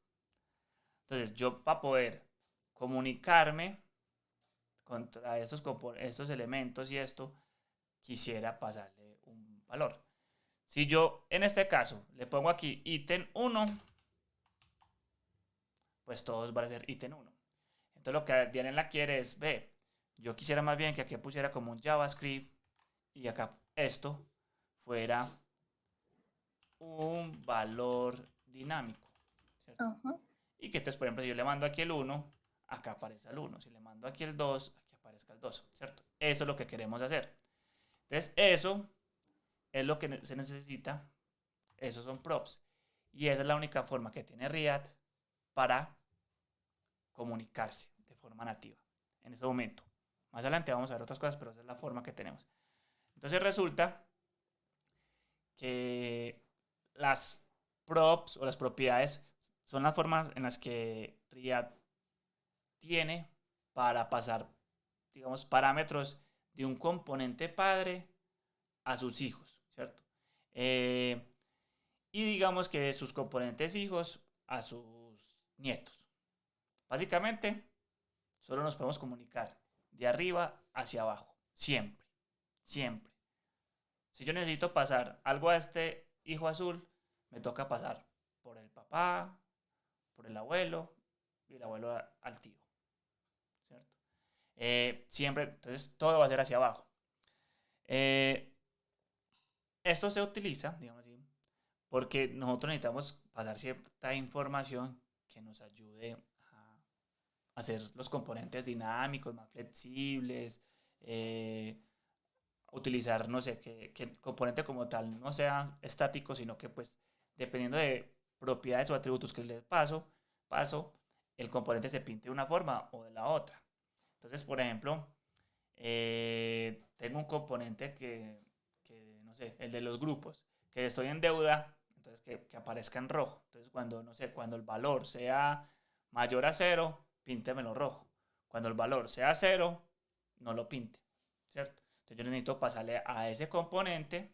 Entonces, yo para poder comunicarme contra estos elementos y esto, quisiera pasarle un valor. Si yo en este caso le pongo aquí ítem 1, pues todos van a ser ítem 1. Entonces lo que Dianela quiere es, ve, yo quisiera más bien que aquí pusiera como un JavaScript y acá esto fuera un valor dinámico, ¿cierto? Ajá. Y que entonces, por ejemplo, si yo le mando aquí el 1, acá aparece el 1. Si le mando aquí el 2, aquí aparezca el 2, ¿cierto? Eso es lo que queremos hacer. Entonces, eso es lo que se necesita. Esos son props. Y esa es la única forma que tiene React para comunicarse de forma nativa en este momento. Más adelante vamos a ver otras cosas, pero esa es la forma que tenemos. Entonces resulta que las props o las propiedades son las formas en las que React tiene para pasar, digamos, parámetros de un componente padre a sus hijos, ¿cierto? Y digamos que de sus componentes hijos a sus nietos. Básicamente, solo nos podemos comunicar de arriba hacia abajo, siempre, siempre. Si yo necesito pasar algo a este hijo azul, me toca pasar por el papá, por el abuelo y el abuelo al tío, ¿cierto? Siempre, entonces todo va a ser hacia abajo. Esto se utiliza, digamos así, porque nosotros necesitamos pasar cierta información que nos ayude a hacer los componentes dinámicos, más flexibles, utilizar, no sé, que el componente como tal no sea estático, sino que pues dependiendo de propiedades o atributos que le paso, el componente se pinte de una forma o de la otra. Entonces, por ejemplo, tengo un componente no sé, el de los grupos, que estoy en deuda, entonces que aparezca en rojo. Entonces, cuando, no sé, cuando el valor sea mayor a 0, píntemelo rojo. Cuando el valor sea 0, no lo pinte, ¿cierto? Entonces yo necesito pasarle a ese componente,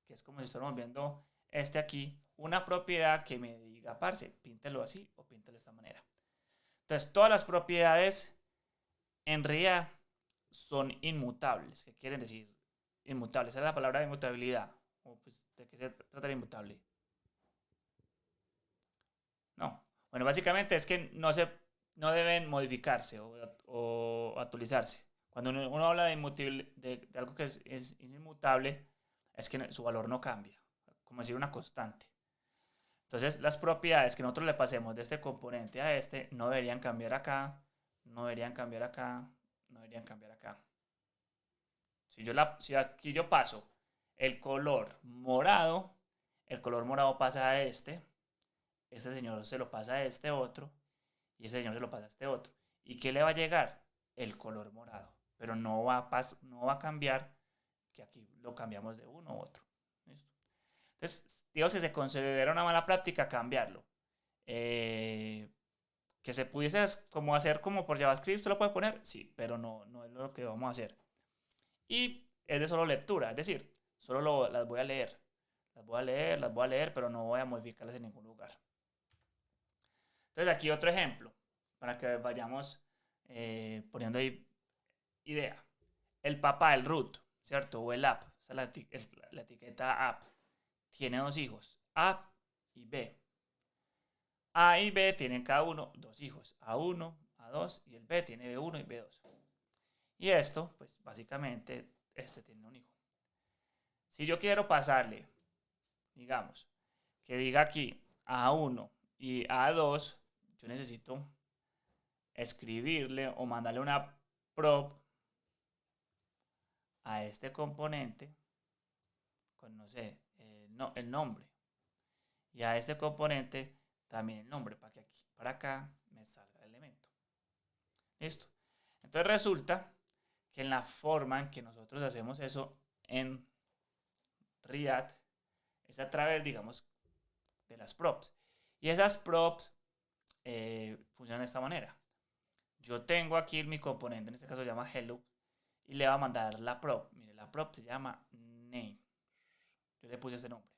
que es como si estuviéramos viendo este aquí, una propiedad que me diga, parce, píntelo así o píntelo de esta manera. Entonces, todas las propiedades en realidad son inmutables. ¿Qué quieren decir? Inmutables. Esa es la palabra de inmutabilidad. Pues, ¿de qué se trata el inmutable? No. Bueno, básicamente es que no deben modificarse o actualizarse. Cuando uno habla de algo que es inmutable, es que su valor no cambia. Como decir una constante. Entonces, las propiedades que nosotros le pasemos de este componente a este no deberían cambiar acá, no deberían cambiar acá, no deberían cambiar acá. Si aquí yo paso el color morado pasa a este señor se lo pasa a este otro y ese señor se lo pasa a este otro. ¿Y qué le va a llegar? El color morado. Pero no va a cambiar que aquí lo cambiamos de uno u otro. ¿Listo? Entonces, digamos que se considera una mala práctica cambiarlo. Que se pudiese como hacer como por JavaScript, ¿se lo puede poner? Sí, pero no es lo que vamos a hacer. Y es de solo lectura, es decir, las voy a leer. Las voy a leer, pero no voy a modificarlas en ningún lugar. Entonces aquí otro ejemplo, para que vayamos poniendo ahí idea. El papá, el root, ¿cierto? O el app, esa es la etiqueta app. tiene dos hijos, A y B. A y B tienen cada uno dos hijos, A1, A2 y el B tiene B1 y B2. Y esto, pues básicamente, este tiene un hijo. Si yo quiero pasarle, digamos, que diga aquí A1 y A2, yo necesito escribirle o mandarle una prop a este componente con, no sé, el nombre. Y a este componente también el nombre, para que aquí, para acá, me salga el elemento. ¿Listo? Entonces resulta que en la forma en que nosotros hacemos eso en React es a través, digamos, de las props. Y esas props funcionan de esta manera. Yo tengo aquí mi componente, en este caso se llama hello, y le va a mandar la prop. Mire, la prop se llama name. Yo le puse ese nombre.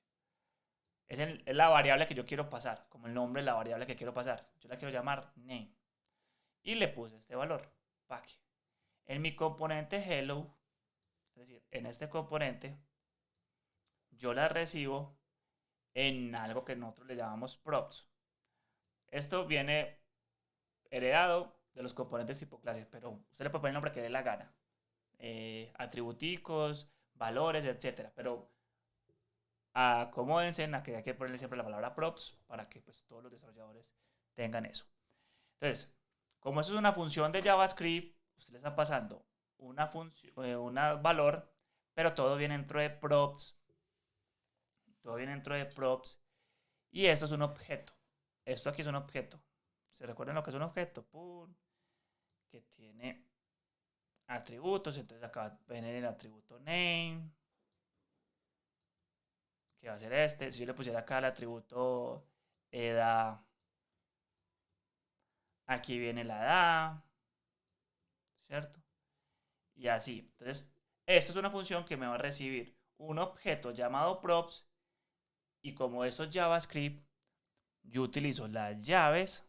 Es la variable que yo quiero pasar, como el nombre de la variable que quiero pasar. Yo la quiero llamar name. Y le puse este valor, pack. En mi componente hello, es decir, en este componente, yo la recibo en algo que nosotros le llamamos props. Esto viene heredado de los componentes tipo clase, pero usted le puede poner el nombre que dé la gana. Atributicos, valores, etcétera. Pero acomódense a que hay que ponerle siempre la palabra props para que pues, todos los desarrolladores tengan eso. Entonces, como eso es una función de JavaScript, usted le está pasando un valor, pero todo viene dentro de props. Todo viene dentro de props. Y esto es un objeto. Esto aquí es un objeto. ¿Se recuerdan lo que es un objeto? ¡Pum! Que tiene atributos. Entonces acá va a venir el atributo name, que va a ser este. Si yo le pusiera acá el atributo edad, aquí viene la edad, ¿cierto? Y así. Entonces, esto es una función que me va a recibir un objeto llamado props. Y como esto es JavaScript, yo utilizo las llaves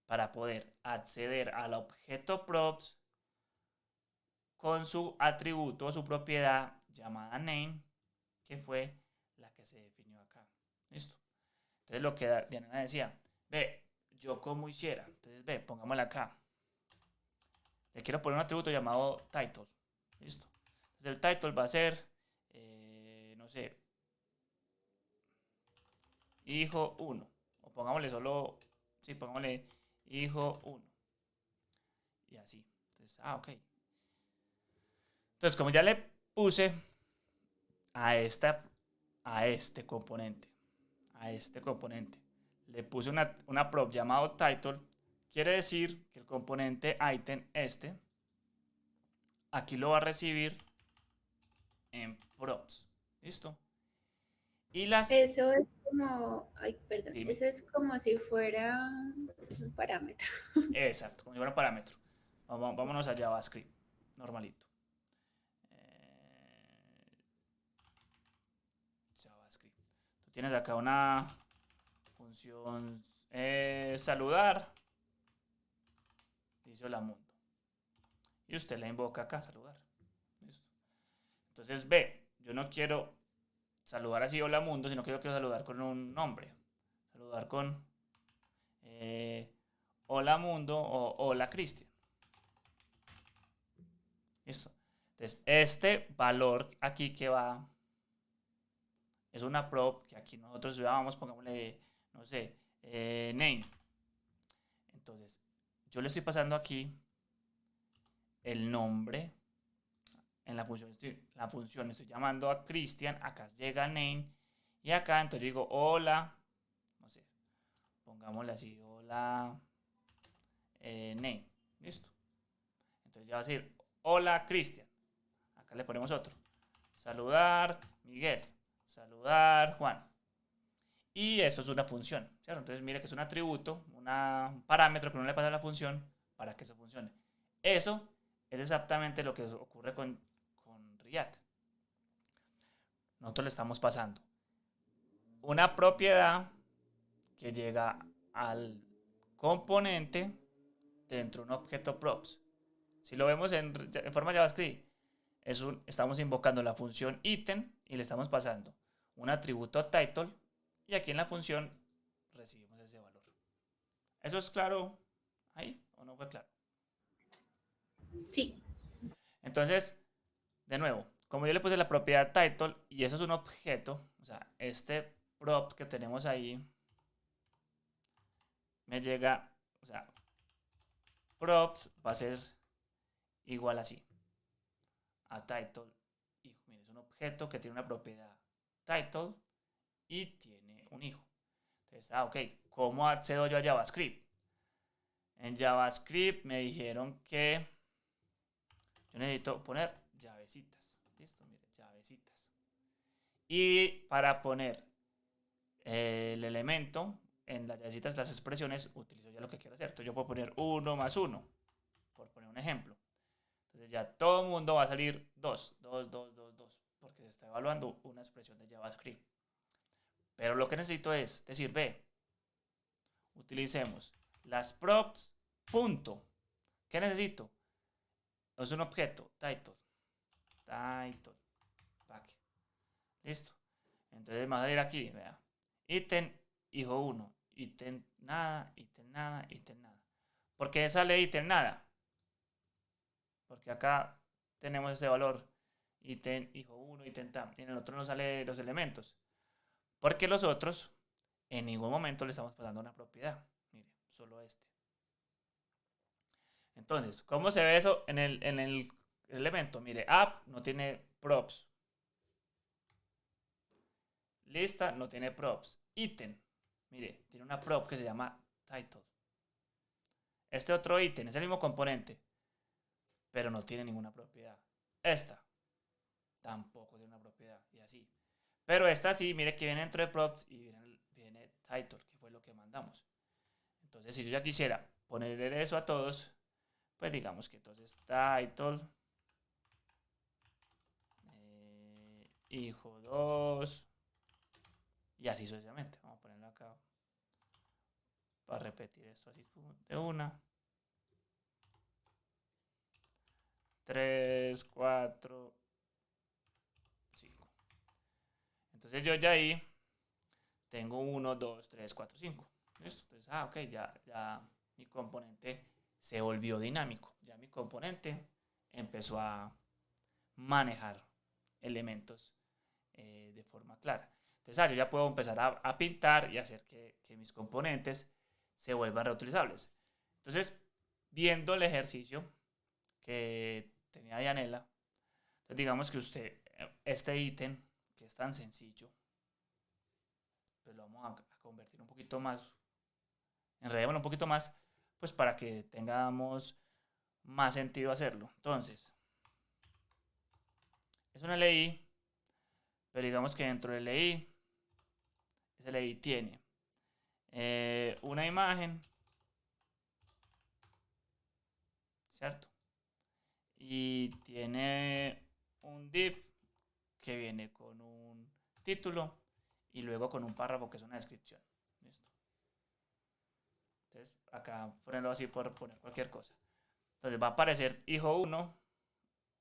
para poder acceder al objeto props con su atributo o su propiedad llamada name, que fue la que se definió acá. ¿Listo? Entonces lo que Diana decía, ve, yo como hiciera, entonces ve, pongámosla acá. Le quiero poner un atributo llamado title. ¿Listo? Entonces el title va a ser, no sé, hijo 1. O pongámosle solo, sí, pongámosle hijo 1. Y así. Entonces, ok. Entonces, como ya le puse a este componente, le puse una prop llamado title, quiere decir que el componente item aquí lo va a recibir en props. ¿Listo? Y las... Eso es como, ay, perdón, Dime. eso es como si fuera un parámetro. Exacto, como si fuera un parámetro. Vámonos a JavaScript, normalito. JavaScript. Tú tienes acá una función saludar. Dice hola mundo. Y usted la invoca acá, saludar. ¿Listo? Entonces ve, yo no quiero saludar así hola mundo, sino que yo quiero saludar con un nombre. Saludar con hola mundo o hola Cristian. ¿Listo? Entonces, este valor aquí que va es una prop que aquí nosotros llamamos, pongámosle, no sé, name. Entonces, yo le estoy pasando aquí el nombre en la función estoy llamando a Cristian, acá llega name y acá entonces digo hola, no sé, pongámosle así, hola name, listo. Entonces ya va a decir hola Cristian, acá le ponemos otro, saludar Miguel, saludar Juan. Y eso es una función, ¿cierto? Entonces mire que es un atributo, un parámetro que uno le pasa a la función para que eso funcione. Eso es exactamente lo que ocurre con React. Nosotros le estamos pasando una propiedad que llega al componente dentro de un objeto props. Si lo vemos en forma JavaScript, estamos invocando la función item y le estamos pasando un atributo title y aquí en la función recibimos ese valor. ¿Eso es claro ahí o no fue claro? Sí. Entonces, de nuevo, como yo le puse la propiedad title y eso es un objeto, o sea, este prop que tenemos ahí me llega, o sea, props va a ser igual así a title. Hijo, mire, es un objeto que tiene una propiedad title y tiene un hijo. Entonces, ok, ¿cómo accedo yo a JavaScript? En JavaScript me dijeron que yo necesito poner llavecitas. Listo, mire, llavecitas. Y para poner el elemento en las llavecitas, las expresiones, utilizo ya lo que quiero hacer. Entonces yo puedo poner 1 más 1, por poner un ejemplo. Entonces ya todo el mundo va a salir 2, 2, 2, 2, 2, porque se está evaluando una expresión de JavaScript. Pero lo que necesito es decir, ve, utilicemos las props, punto. ¿Qué necesito? Es un objeto, title, title, back. Listo. Entonces vamos a salir aquí, vea. Ítem, hijo 1, ítem nada, ítem nada, ítem nada. ¿Por qué sale ítem nada? Porque acá tenemos ese valor, ítem, hijo 1, ítem tam, y en el otro no salen los elementos. Porque los otros, en ningún momento le estamos pasando una propiedad. Mire, solo este. Entonces, ¿cómo se ve eso en el elemento? Mire, app no tiene props. Lista no tiene props. Ítem, mire, tiene una prop que se llama title. Este otro ítem es el mismo componente, pero no tiene ninguna propiedad. Esta tampoco tiene una propiedad y así. Pero esta sí, mire que viene dentro de props y viene title, que fue lo que mandamos. Entonces, si yo ya quisiera ponerle eso a todos, pues digamos que entonces title hijo 2 y así sucesivamente. Vamos a ponerlo acá para repetir esto así de una. 3, 4, 5. Entonces yo ya ahí tengo 1, 2, 3, 4, 5. ¿Listo? Entonces, ok, ya mi componente se volvió dinámico. Ya mi componente empezó a manejar elementos de forma clara. Entonces, yo ya puedo empezar a pintar y hacer que mis componentes se vuelvan reutilizables. Entonces, viendo el ejercicio que tenía Dianela, entonces digamos que usted, este ítem, que es tan sencillo, pues lo vamos a convertir un poquito más, enredémoslo un poquito más, pues para que tengamos más sentido hacerlo. Entonces, es una LI, pero digamos que dentro de LI, ese LI tiene una imagen, ¿cierto? Y tiene un div que viene con un título y luego con un párrafo que es una descripción. ¿Listo? Entonces, acá ponerlo así por poner cualquier cosa. Entonces va a aparecer hijo 1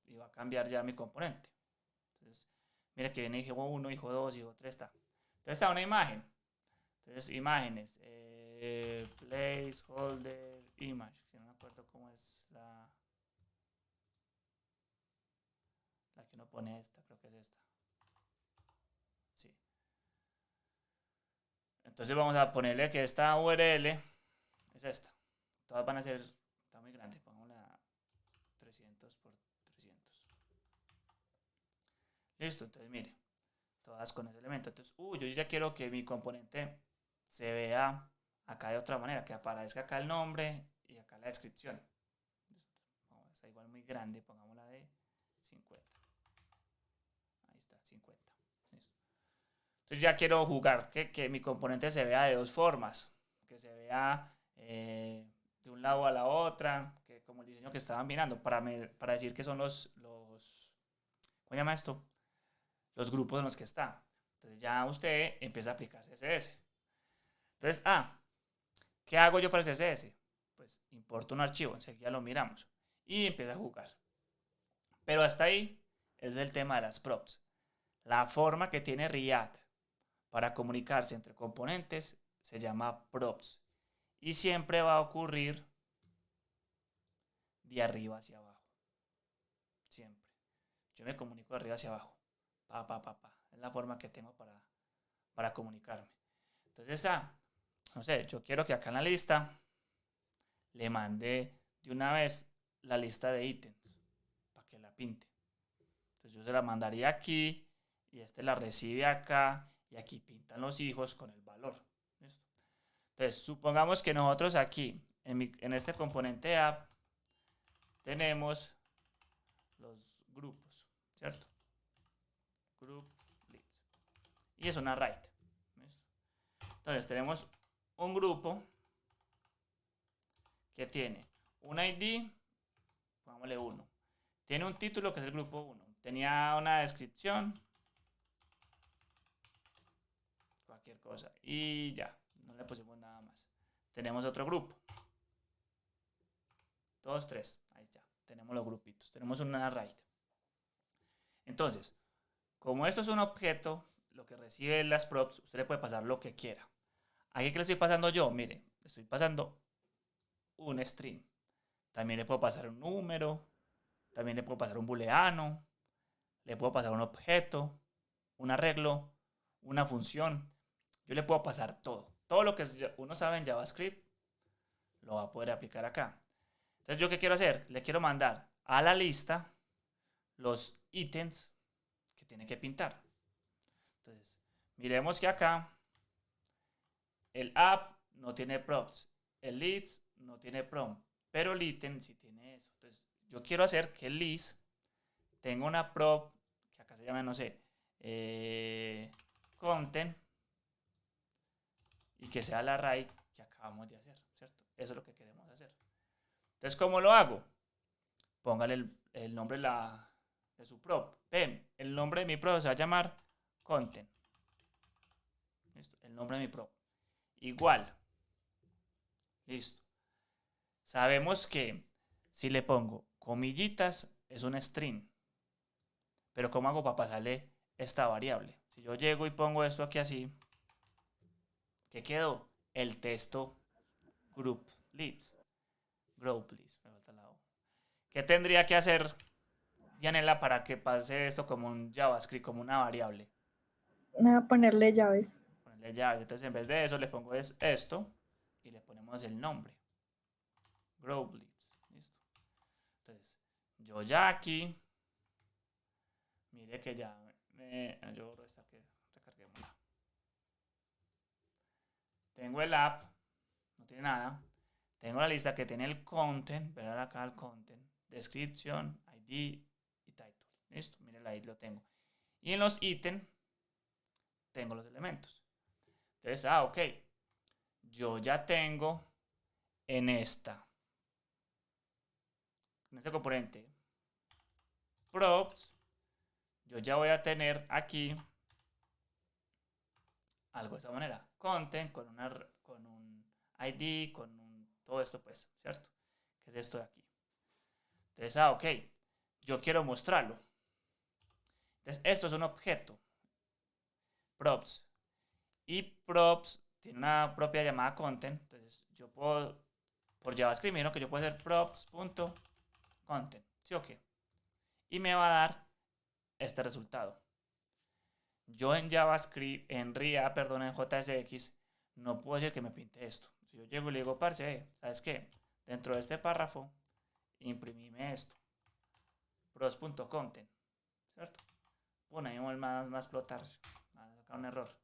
y va a cambiar ya mi componente. Entonces, mira que viene hijo 1, hijo 2, hijo 3, está. Entonces está una imagen. Entonces, imágenes. Placeholder image. Que no me acuerdo cómo es la que uno pone esta. Creo que es esta. Sí. Entonces vamos a ponerle que esta URL es esta. Todas van a ser, está muy grande. Pongámosla 300 por 300. Listo, entonces mire. Todas con ese elemento. Entonces, yo ya quiero que mi componente se vea acá de otra manera, que aparezca acá el nombre y acá la descripción. Vamos a igual muy grande, pongámosla de 50. Ahí está, 50. Listo. Entonces ya quiero jugar, que mi componente se vea de dos formas, que se vea de un lado a la otra, que como el diseño que estaban mirando, para decir que son ¿cómo se llama esto? Los grupos en los que está. Entonces ya usted empieza a aplicar CSS. Entonces, ¿qué hago yo para el CSS? Pues importo un archivo, enseguida lo miramos y empieza a jugar. Pero hasta ahí es el tema de las props. La forma que tiene React para comunicarse entre componentes se llama props. Y siempre va a ocurrir de arriba hacia abajo. Siempre. Yo me comunico de arriba hacia abajo. Es la forma que tengo para comunicarme. Entonces, no sé, yo quiero que acá en la lista le mande de una vez la lista de ítems para que la pinte. Entonces yo se la mandaría aquí y este la recibe acá y aquí pintan los hijos con el valor. ¿Listo? Entonces supongamos que nosotros aquí en este componente app tenemos los grupos, ¿cierto? Group leads. Y es un array. ¿Listo? Entonces tenemos un grupo que tiene un ID, pongámosle 1. Tiene un título que es el grupo 1. Tenía una descripción, cualquier cosa. Y ya, no le pusimos nada más. Tenemos otro grupo. 2, 3. Ahí ya. Tenemos los grupitos. Tenemos un array. Entonces, como esto es un objeto, lo que recibe las props, usted le puede pasar lo que quiera. Aquí que le estoy pasando yo, mire, le estoy pasando un string. También le puedo pasar un número, también le puedo pasar un booleano, le puedo pasar un objeto, un arreglo, una función. Yo le puedo pasar todo. Todo lo que uno sabe en JavaScript lo va a poder aplicar acá. Entonces, ¿yo qué quiero hacer? Le quiero mandar a la lista los ítems que tiene que pintar. Entonces, miremos que acá el app no tiene props, el leads no tiene prompt, pero el ítem sí tiene eso. Entonces, yo quiero hacer que el leads tenga una prop, que acá se llama, no sé, content, y que sea el array que acabamos de hacer, ¿cierto? Eso es lo que queremos hacer. Entonces, ¿cómo lo hago? Póngale el nombre de su prop. Ven, el nombre de mi prop se va a llamar content. ¿Listo? El nombre de mi prop. Igual. Listo. Sabemos que si le pongo comillitas es un string. Pero ¿cómo hago para pasarle esta variable? Si yo llego y pongo esto aquí así, ¿qué quedó? El texto group leads. Group leads. Me falta la O. ¿Qué tendría que hacer Dianela para que pase esto como un JavaScript, como una variable? Ponerle llaves. Ponerle llaves. Entonces en vez de eso le pongo esto y le ponemos el nombre. Group leads. Listo. Entonces, yo ya aquí, mire que ya yo borro esta que recarguemos. Tengo el app, no tiene nada. Tengo la lista que tiene el content, ver acá el content, descripción, ID y title. Listo, mire ahí lo tengo. Y en los ítems tengo los elementos. Entonces, ok. Yo ya tengo en este componente props, yo ya voy a tener aquí algo de esta manera. Content con un ID, todo esto pues, ¿cierto? Que es esto de aquí. Entonces, ok. Yo quiero mostrarlo. Entonces, esto es un objeto. Props. Y props tiene una propia llamada content. Entonces, yo puedo, por JavaScript, que yo puedo hacer props.content. ¿Sí o qué? Y me va a dar este resultado. Yo en JavaScript, en JSX, no puedo decir que me pinte esto. Si yo llego y le digo, parce, ¿sabes qué? Dentro de este párrafo, imprimime esto. Props.content. ¿Cierto? Bueno, ahí me va a explotar. Me va a sacar un error.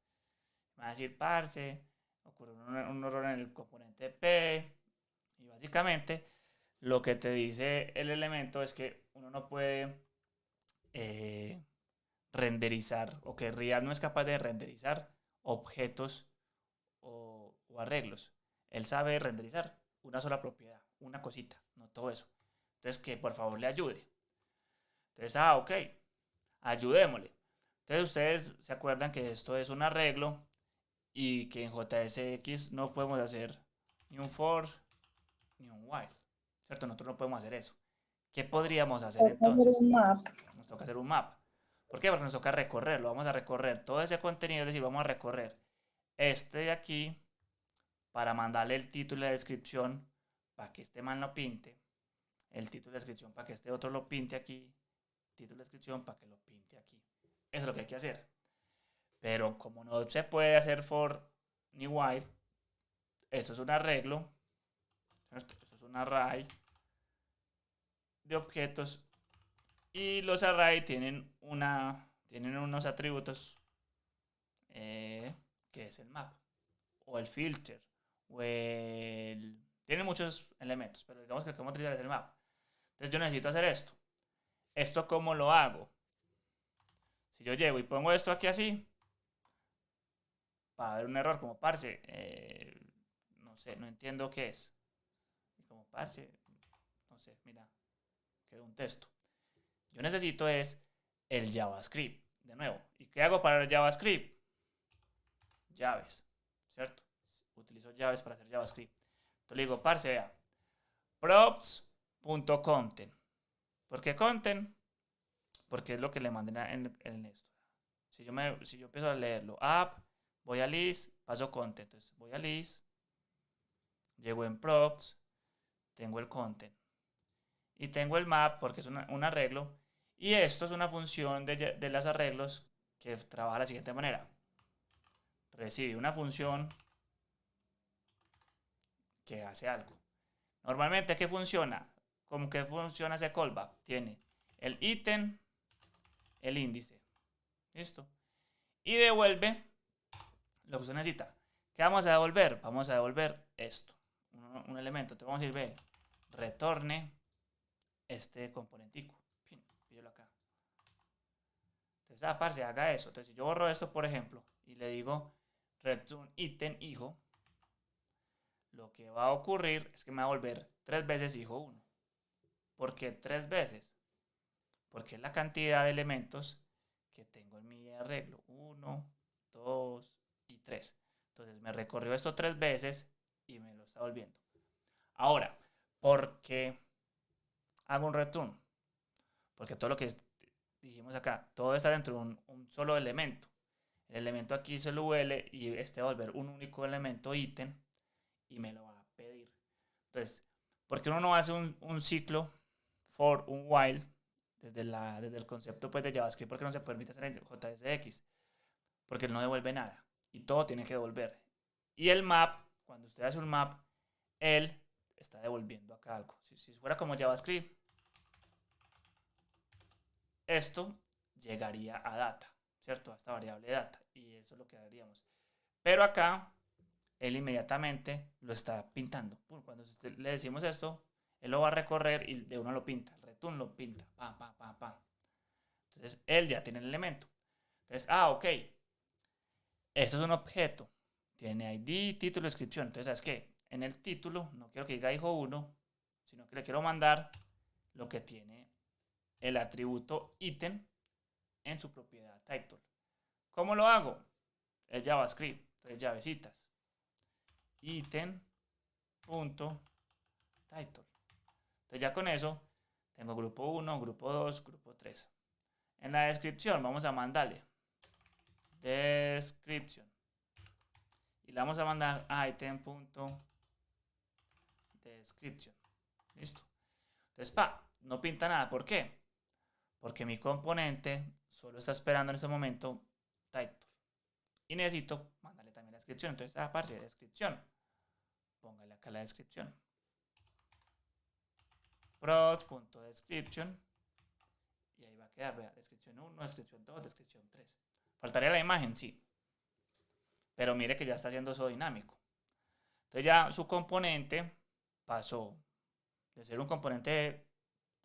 Me va a decir, parce, ocurrió un error en el componente P. Y básicamente, lo que te dice el elemento es que uno no puede renderizar, o que React no es capaz de renderizar objetos o arreglos. Él sabe renderizar una sola propiedad, una cosita, no todo eso. Entonces, que por favor le ayude. Entonces, ok, ayudémosle. Entonces, ustedes se acuerdan que esto es un arreglo y que en JSX no podemos hacer ni un for ni un while, ¿cierto? Nosotros no podemos hacer eso. ¿Qué podríamos hacer Hay que hacer entonces? un map. Nos toca hacer un mapa. ¿Por qué? Porque nos toca recorrerlo. Vamos a recorrer todo ese contenido, es decir, vamos a recorrer este de aquí para mandarle el título y la descripción para que este man lo pinte, el título y la descripción para que este otro lo pinte aquí, título y descripción para que lo pinte aquí. Eso es lo que hay que hacer. Pero como no se puede hacer for ni while, eso es un arreglo, eso es un array de objetos y los array tienen unos atributos que es el map o el filter o tienen muchos elementos, pero digamos que el que vamos a utilizar es el map. Entonces yo necesito hacer esto. ¿Esto cómo lo hago? Si yo llego y pongo esto aquí así, va a haber un error como parce, no sé, no entiendo qué es. Y como parce, no sé, mira, quedó un texto. Yo necesito es el JavaScript, de nuevo. ¿Y qué hago para el JavaScript? Llaves, ¿cierto? Utilizo llaves para hacer JavaScript. Entonces le digo, parce, vea, props.content. ¿Por qué content? Porque es lo que le manden en esto. Si yo empiezo a leerlo, app, voy a list, paso content. Entonces voy a list, llego en props, tengo el content. Y tengo el map porque es un arreglo. Y esto es una función de los arreglos que trabaja de la siguiente manera. Recibe una función que hace algo. Normalmente, ¿qué funciona? ¿Cómo que funciona ese callback? Tiene el ítem, el índice. ¿Listo? Y devuelve lo que usted necesita. ¿Qué vamos a devolver? Vamos a devolver esto. Un elemento. Entonces vamos a decir, ve, retorne este componentico. Píllalo acá. Entonces, parce, haga eso. Entonces, si yo borro esto, por ejemplo, y le digo return ítem hijo, lo que va a ocurrir es que me va a volver 3 veces hijo 1. ¿Por qué 3 veces? Porque es la cantidad de elementos que tengo en mi arreglo. 1, 2 y 3. Entonces me recorrió esto 3 veces y me lo está volviendo. Ahora, ¿por qué hago un return? Porque todo lo que dijimos acá, todo está dentro de un solo elemento. El elemento aquí se lo huele y este va a volver un único elemento ítem y me lo va a pedir. Entonces, ¿por qué uno no hace un ciclo for, un while, desde el concepto pues, de JavaScript? ¿Por qué no se permite hacer en JSX? Porque él no devuelve nada y todo tiene que devolver. Y el map, cuando usted hace un map, él está devolviendo acá algo. Si fuera como JavaScript, esto llegaría a data, ¿cierto? A esta variable data. Y eso es lo que haríamos. Pero acá, él inmediatamente lo está pintando. Cuando le decimos esto, él lo va a recorrer y de uno lo pinta. El return lo pinta. Pa, pa, pa, pa. Entonces, él ya tiene el elemento. Entonces, ok. Esto es un objeto. Tiene ID, título, descripción. Entonces, ¿sabes qué? En el título, no quiero que diga hijo 1, sino que le quiero mandar lo que tiene el atributo ítem en su propiedad title. ¿Cómo lo hago? Es JavaScript, entonces llavecitas. Ítem.title. Entonces ya con eso tengo grupo 1, grupo 2, grupo 3. En la descripción vamos a mandarle description. Y le vamos a mandar item.description. Listo. Entonces, no pinta nada. ¿Por qué? Porque mi componente solo está esperando en este momento title. Y necesito mandarle también la descripción. Entonces, aparte de descripción, póngale acá la descripción. Prods.description. Y ahí va a quedar, vea, descripción 1, descripción 2, descripción 3. Faltaría la imagen, sí. Pero mire que ya está haciendo eso dinámico. Entonces ya su componente pasó de ser un componente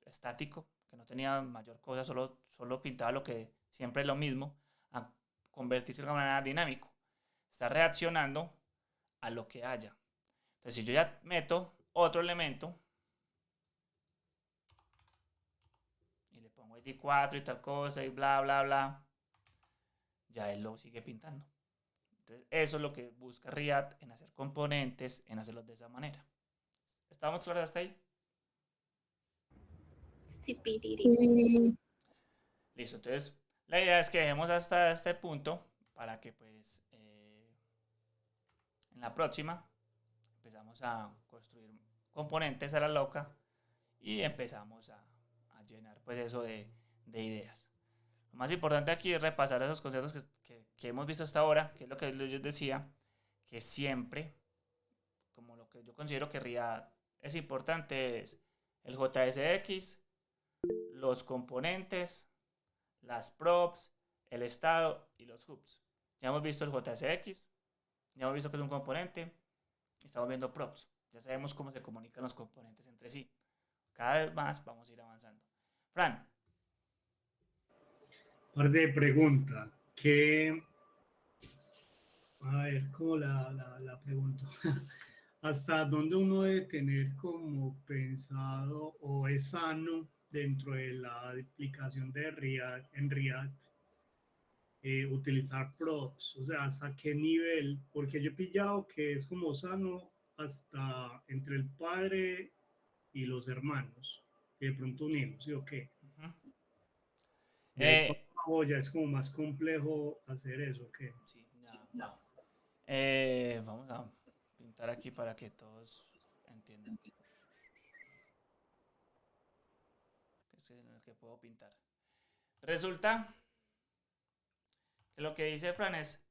estático, que no tenía mayor cosa, solo pintaba lo que siempre es lo mismo, a convertirse de una manera dinámico. Está reaccionando a lo que haya. Entonces, si yo ya meto otro elemento y le pongo ID 4 y tal cosa y bla, bla, bla, ya él lo sigue pintando. Entonces, eso es lo que busca React en hacer componentes, en hacerlos de esa manera. ¿Estamos claros hasta ahí? Sí, piriri. Sí. Listo, entonces la idea es que dejemos hasta este punto para que pues en la próxima empezamos a construir componentes a la loca y empezamos a llenar pues eso de ideas. Lo más importante aquí es repasar esos conceptos que hemos visto hasta ahora, que es lo que yo decía, que siempre, como lo que yo considero que RIA es importante, es el JSX, los componentes, las props, el estado y los hooks. Ya hemos visto el JSX, ya hemos visto que es un componente, estamos viendo props, ya sabemos cómo se comunican los componentes entre sí. Cada vez más vamos a ir avanzando. Fran. Parte de pregunta, que, a ver, ¿cómo la pregunto? ¿Hasta dónde uno debe tener como pensado o es sano dentro de la aplicación de React, en React, utilizar props? O sea, ¿hasta qué nivel? Porque yo he pillado que es como sano hasta entre el padre y los hermanos, y de pronto un hijo, ¿sí o qué? Uh-huh. De ahí para abajo ya es como más complejo hacer eso, ¿qué? Sí, ya, wow. Vamos a pintar aquí para que todos entiendan. Es en el que puedo pintar. Resulta que lo que dice Fran es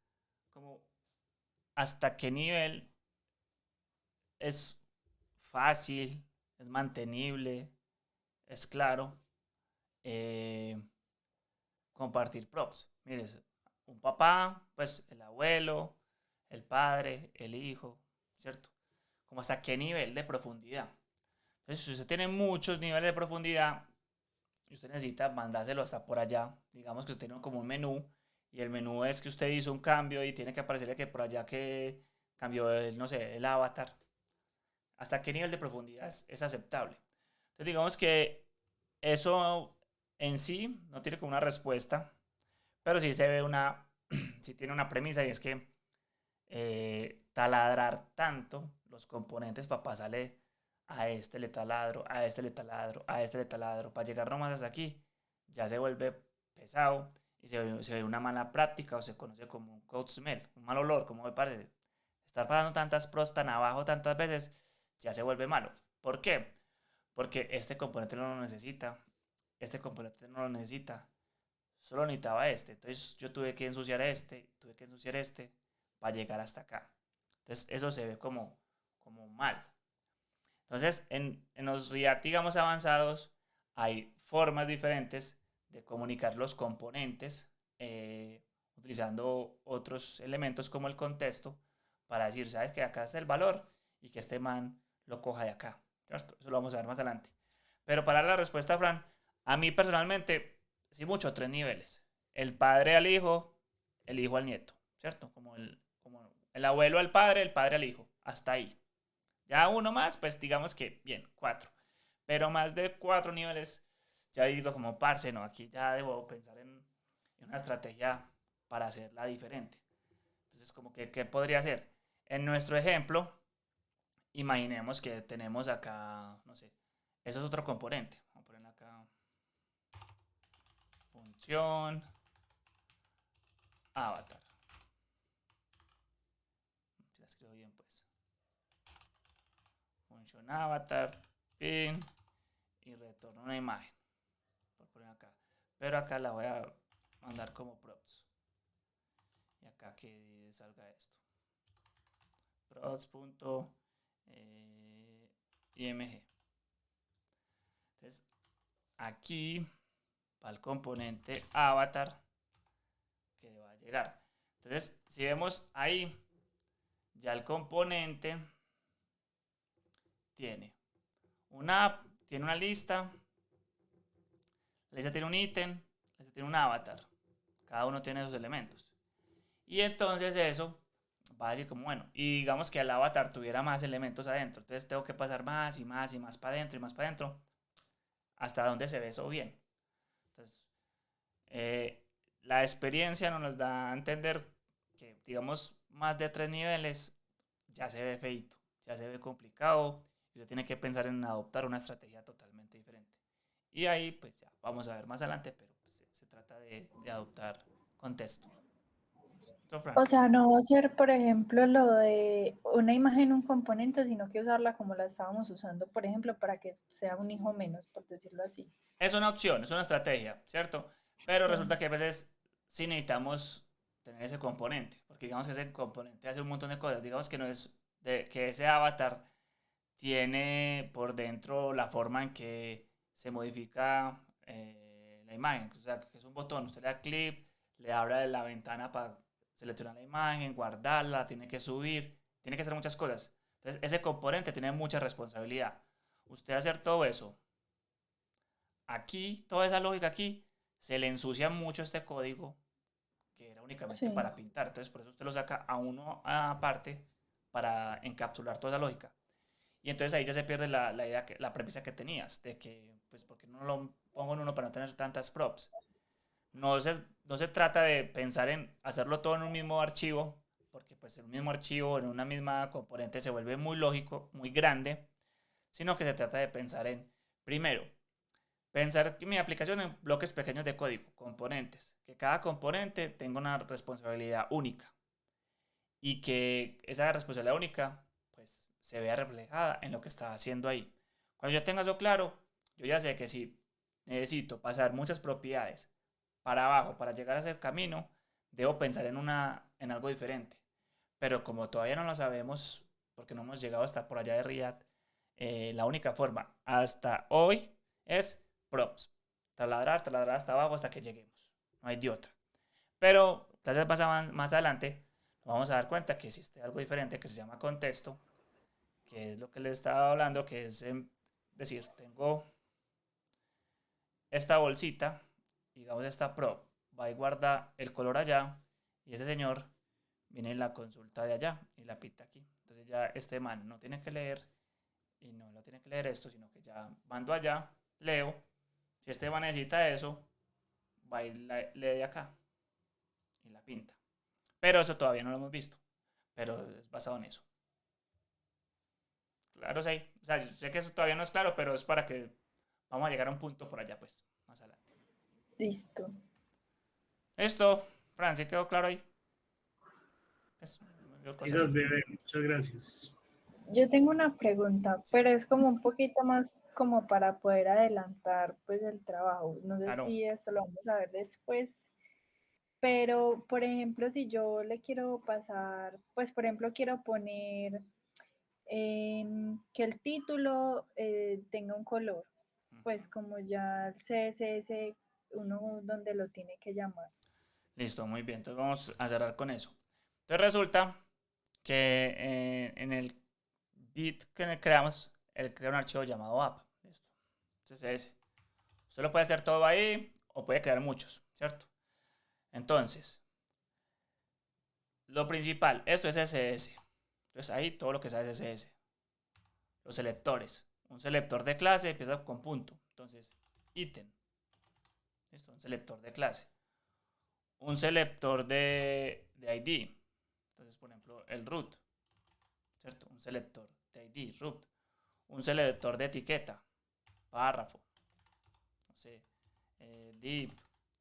como hasta qué nivel es fácil, es mantenible, es claro compartir props. Mires, un papá, pues el abuelo, el padre, el hijo, ¿cierto? Como hasta qué nivel de profundidad. Entonces, si usted tiene muchos niveles de profundidad y usted necesita mandárselo hasta por allá, digamos que usted tiene como un menú y el menú es que usted hizo un cambio y tiene que aparecerle que por allá que cambió el, no sé, el avatar. ¿Hasta qué nivel de profundidad es aceptable? Entonces, digamos que eso en sí no tiene como una respuesta, pero sí se ve una, sí tiene una premisa y es que taladrar tanto los componentes para pasarle a este le taladro, a este le taladro, a este le taladro, para llegar nomás hasta aquí, ya se vuelve pesado y se ve una mala práctica o se conoce como un code smell, un mal olor, como me parece. Estar pasando tantas pros tan abajo tantas veces ya se vuelve malo. ¿Por qué? Porque este componente no lo necesita, este componente no lo necesita, solo necesitaba este. Entonces yo tuve que ensuciar este para llegar hasta acá. Entonces eso se ve como mal. Entonces en los React, digamos, avanzados, hay formas diferentes de comunicar los componentes utilizando otros elementos como el contexto para decir, sabes que acá está el valor y que este man lo coja de acá. ¿Cierto? Eso lo vamos a ver más adelante. Pero para la respuesta, Fran, a mí personalmente, sí mucho, tres niveles. El padre al hijo, el hijo al nieto, ¿cierto? Como el abuelo al padre, el padre al hijo, hasta ahí. Ya uno más, pues digamos que, bien, cuatro. Pero más de cuatro niveles, ya digo como, parce, no, aquí ya debo pensar en una estrategia para hacerla diferente. Entonces, como que, ¿qué podría ser? En nuestro ejemplo, imaginemos que tenemos acá, no sé, eso es otro componente. Vamos a poner acá función avatar. Si la escribo bien, pues. Función avatar, pin, y retorno una imagen. Por poner acá. Pero acá la voy a mandar como props. Y acá que salga esto. Props.img. Entonces, aquí para el componente avatar que va a llegar. Entonces, si vemos ahí, ya el componente tiene tiene una lista, la lista tiene un ítem, la lista tiene un avatar. Cada uno tiene esos elementos. Y entonces eso va a decir como, bueno, y digamos que el avatar tuviera más elementos adentro. Entonces tengo que pasar más y más y más para adentro y más para adentro. Hasta donde se ve eso bien. Entonces, la experiencia nos da a entender que, digamos, más de 3 niveles ya se ve feito, ya se ve complicado y usted tiene que pensar en adoptar una estrategia totalmente diferente. Y ahí pues ya vamos a ver más adelante, pero pues, se trata de adoptar contexto. ¿Listo, Frank? O sea, no va a ser, por ejemplo, lo de una imagen, un componente, sino que usarla como la estábamos usando, por ejemplo, para que sea un hijo menos, por decirlo así. Es una opción, es una estrategia, ¿cierto? Pero Sí. resulta que a veces sí necesitamos tener ese componente, porque digamos que ese componente hace un montón de cosas. Digamos que no es que ese avatar tiene por dentro la forma en que se modifica la imagen. O sea, que es un botón, usted le da clic, le abre la ventana para seleccionar la imagen, guardarla, tiene que subir, tiene que hacer muchas cosas. Entonces, ese componente tiene mucha responsabilidad. Usted hacer todo eso, aquí, toda esa lógica aquí, se le ensucia mucho este código que era únicamente Sí. para pintar. Entonces, por eso usted lo saca a uno aparte para encapsular toda esa lógica. Y entonces ahí ya se pierde la idea, la premisa que tenías, de que, pues, porque no lo pongo en uno para no tener tantas props. No se trata de pensar en hacerlo todo en un mismo archivo, porque pues en un mismo archivo, en una misma componente se vuelve muy lógico, muy grande, sino que se trata de pensar en, primero, pensar mi aplicación en bloques pequeños de código, componentes, que cada componente tenga una responsabilidad única y que esa responsabilidad única pues se vea reflejada en lo que está haciendo ahí. Cuando yo tenga eso claro, yo ya sé que si necesito pasar muchas propiedades para abajo para llegar a ese camino, debo pensar en algo diferente. Pero como todavía no lo sabemos, porque no hemos llegado hasta por allá de Riyadh, la única forma hasta hoy es props. Taladrar, taladrar hasta abajo hasta que lleguemos. No hay de otra. Pero clases más adelante nos vamos a dar cuenta que existe algo diferente que se llama contexto, que es lo que les estaba hablando, que es decir, tengo esta bolsita, digamos esta prop, va y guarda el color allá, y ese señor viene en la consulta de allá y la pinta aquí. Entonces ya este man no tiene que leer y no lo tiene que leer esto, sino que ya mando allá, leo. Si este man necesita eso, va y lee de acá y la pinta. Pero eso todavía no lo hemos visto, pero es basado en eso. Claro, sí. O sea, yo sé que eso todavía no es claro, pero es para que vamos a llegar a un punto por allá, pues, más adelante. Listo. Esto, Fran, ¿sí quedó claro ahí? Es mayor cosa Quizás, ahí. bebé, muchas gracias. Yo tengo una pregunta, Sí, pero es como un poquito más como para poder adelantar pues el trabajo. No sé claro. si esto lo vamos a ver después, pero por ejemplo, si yo le quiero pasar, pues por ejemplo quiero poner que el título tenga un color, pues como ya el CSS, uno donde lo tiene que llamar. Listo, muy bien. Entonces vamos a cerrar con eso. Entonces resulta que en el bit que creamos, él crea un archivo llamado app. Listo. CSS. Usted lo puede hacer todo ahí o puede crear muchos, ¿cierto? Entonces, lo principal, esto es CSS. Entonces ahí todo lo que sea CSS. Los selectores. Un selector de clase empieza con punto. Entonces, ítem. ¿Listo? Un selector de clase. Un selector de ID. Entonces, por ejemplo, el root. ¿Cierto? Un selector de ID, root. Un selector de etiqueta. Párrafo. No sé. Div.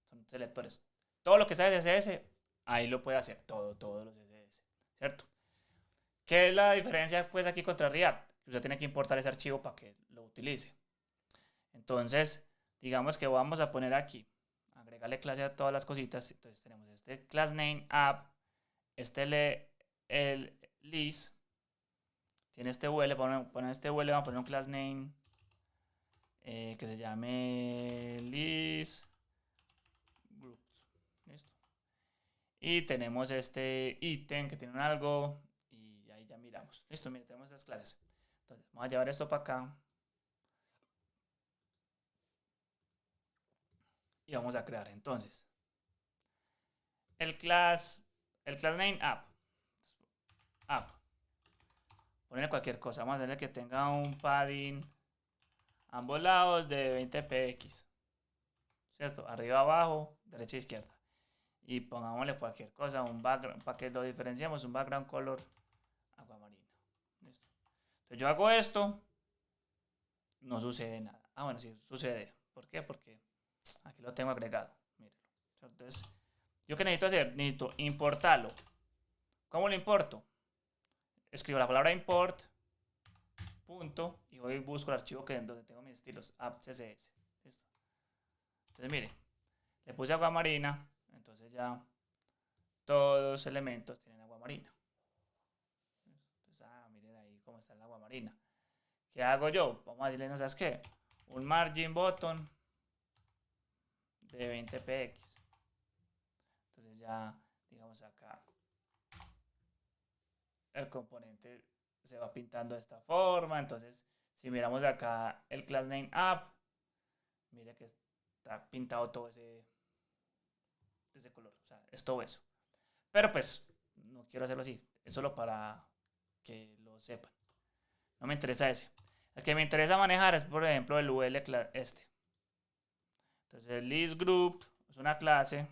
Son selectores. Todo lo que sea CSS, ahí lo puede hacer. Todo los CSS. ¿Cierto? ¿Qué es la diferencia pues aquí contra React? Que usted tiene que importar ese archivo para que lo utilice. Entonces, digamos que vamos a poner aquí, agregarle clase a todas las cositas. Entonces tenemos este class name app, el list, tiene este UL, poner este UL, vamos a poner un class name que se llame list groups. Listo. Y tenemos este ítem que tiene un algo y ahí ya miramos. Listo, mire, tenemos estas clases. Entonces, vamos a llevar esto para acá. Y vamos a crear entonces el class, el class name app. Ponerle cualquier cosa. Vamos a hacerle que tenga un padding ambos lados de 20 px. ¿Cierto? Arriba, abajo, derecha, izquierda. Y pongámosle cualquier cosa, un background, para que lo diferenciemos, un background color aguamarina. Listo. Entonces yo hago esto, no sucede nada. Ah, bueno, sí, sucede. ¿Por qué? Porque aquí lo tengo agregado. Mírenlo. Entonces, ¿yo qué necesito hacer? Necesito importarlo. ¿Cómo lo importo? Escribo la palabra import, punto, y voy y busco el archivo que donde tengo mis estilos, app.css. ¿Listo? Entonces, mire, le puse agua marina, entonces ya todos los elementos tienen agua marina. Entonces, miren ahí cómo está el agua marina. ¿Qué hago yo? Vamos a decirle, ¿no sabes qué? Un margin button de 20 px. Entonces ya, digamos acá, el componente se va pintando de esta forma. Entonces, si miramos acá el class name app, mire que está pintado todo ese color. O sea, es todo eso. Pero pues, no quiero hacerlo así. Es solo para que lo sepan. No me interesa ese. El que me interesa manejar es, por ejemplo, el UL este. Entonces, el list group es una clase.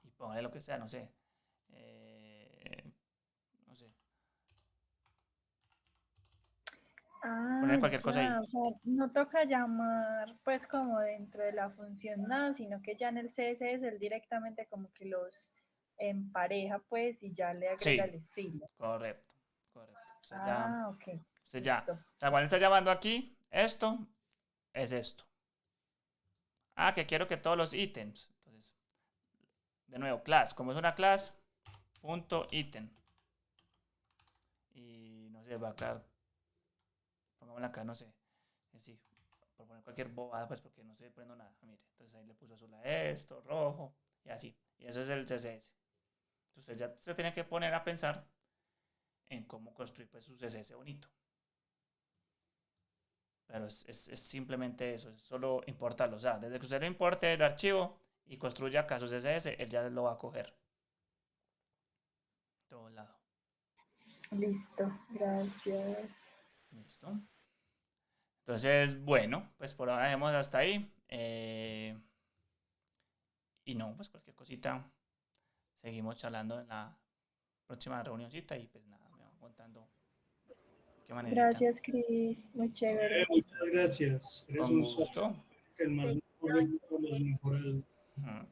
Y póngale lo que sea, no sé. No sé. Poner cualquier cosa ahí. O sea, no toca llamar pues como dentro de la función nada, sino que ya en el CSS él directamente como que los empareja pues y ya le agrega Sí, el estilo. correcto. Ok. Usted ya. Listo. O sea, cuando está llamando aquí, esto es esto. Que quiero que todos los ítems. Entonces, de nuevo, class. Como es una class, punto ítem. Y no sé, va a quedar. Pongámosla acá, no sé. Sí, por poner cualquier bobada, pues porque no estoy poniendo nada. Mire, entonces ahí le puso azul a esto, rojo, y así. Y eso es el CSS. Entonces ya se tiene que poner a pensar en cómo construir pues su CSS bonito. Pero es simplemente eso, es solo importarlo. O sea, desde que usted lo importe el archivo y construya acá su CSS, él ya lo va a coger. De todo lado. Listo, gracias. Listo. Entonces, bueno, pues por ahora dejemos hasta ahí. Y no, pues cualquier cosita, seguimos charlando en la próxima reunioncita y pues nada, me van contando qué más necesitan. Gracias, Cris. Muy chévere. Muchas gracias. Eres Con un socio, gusto. el más Feliz mejor de noche. todos los mejores. Ujú.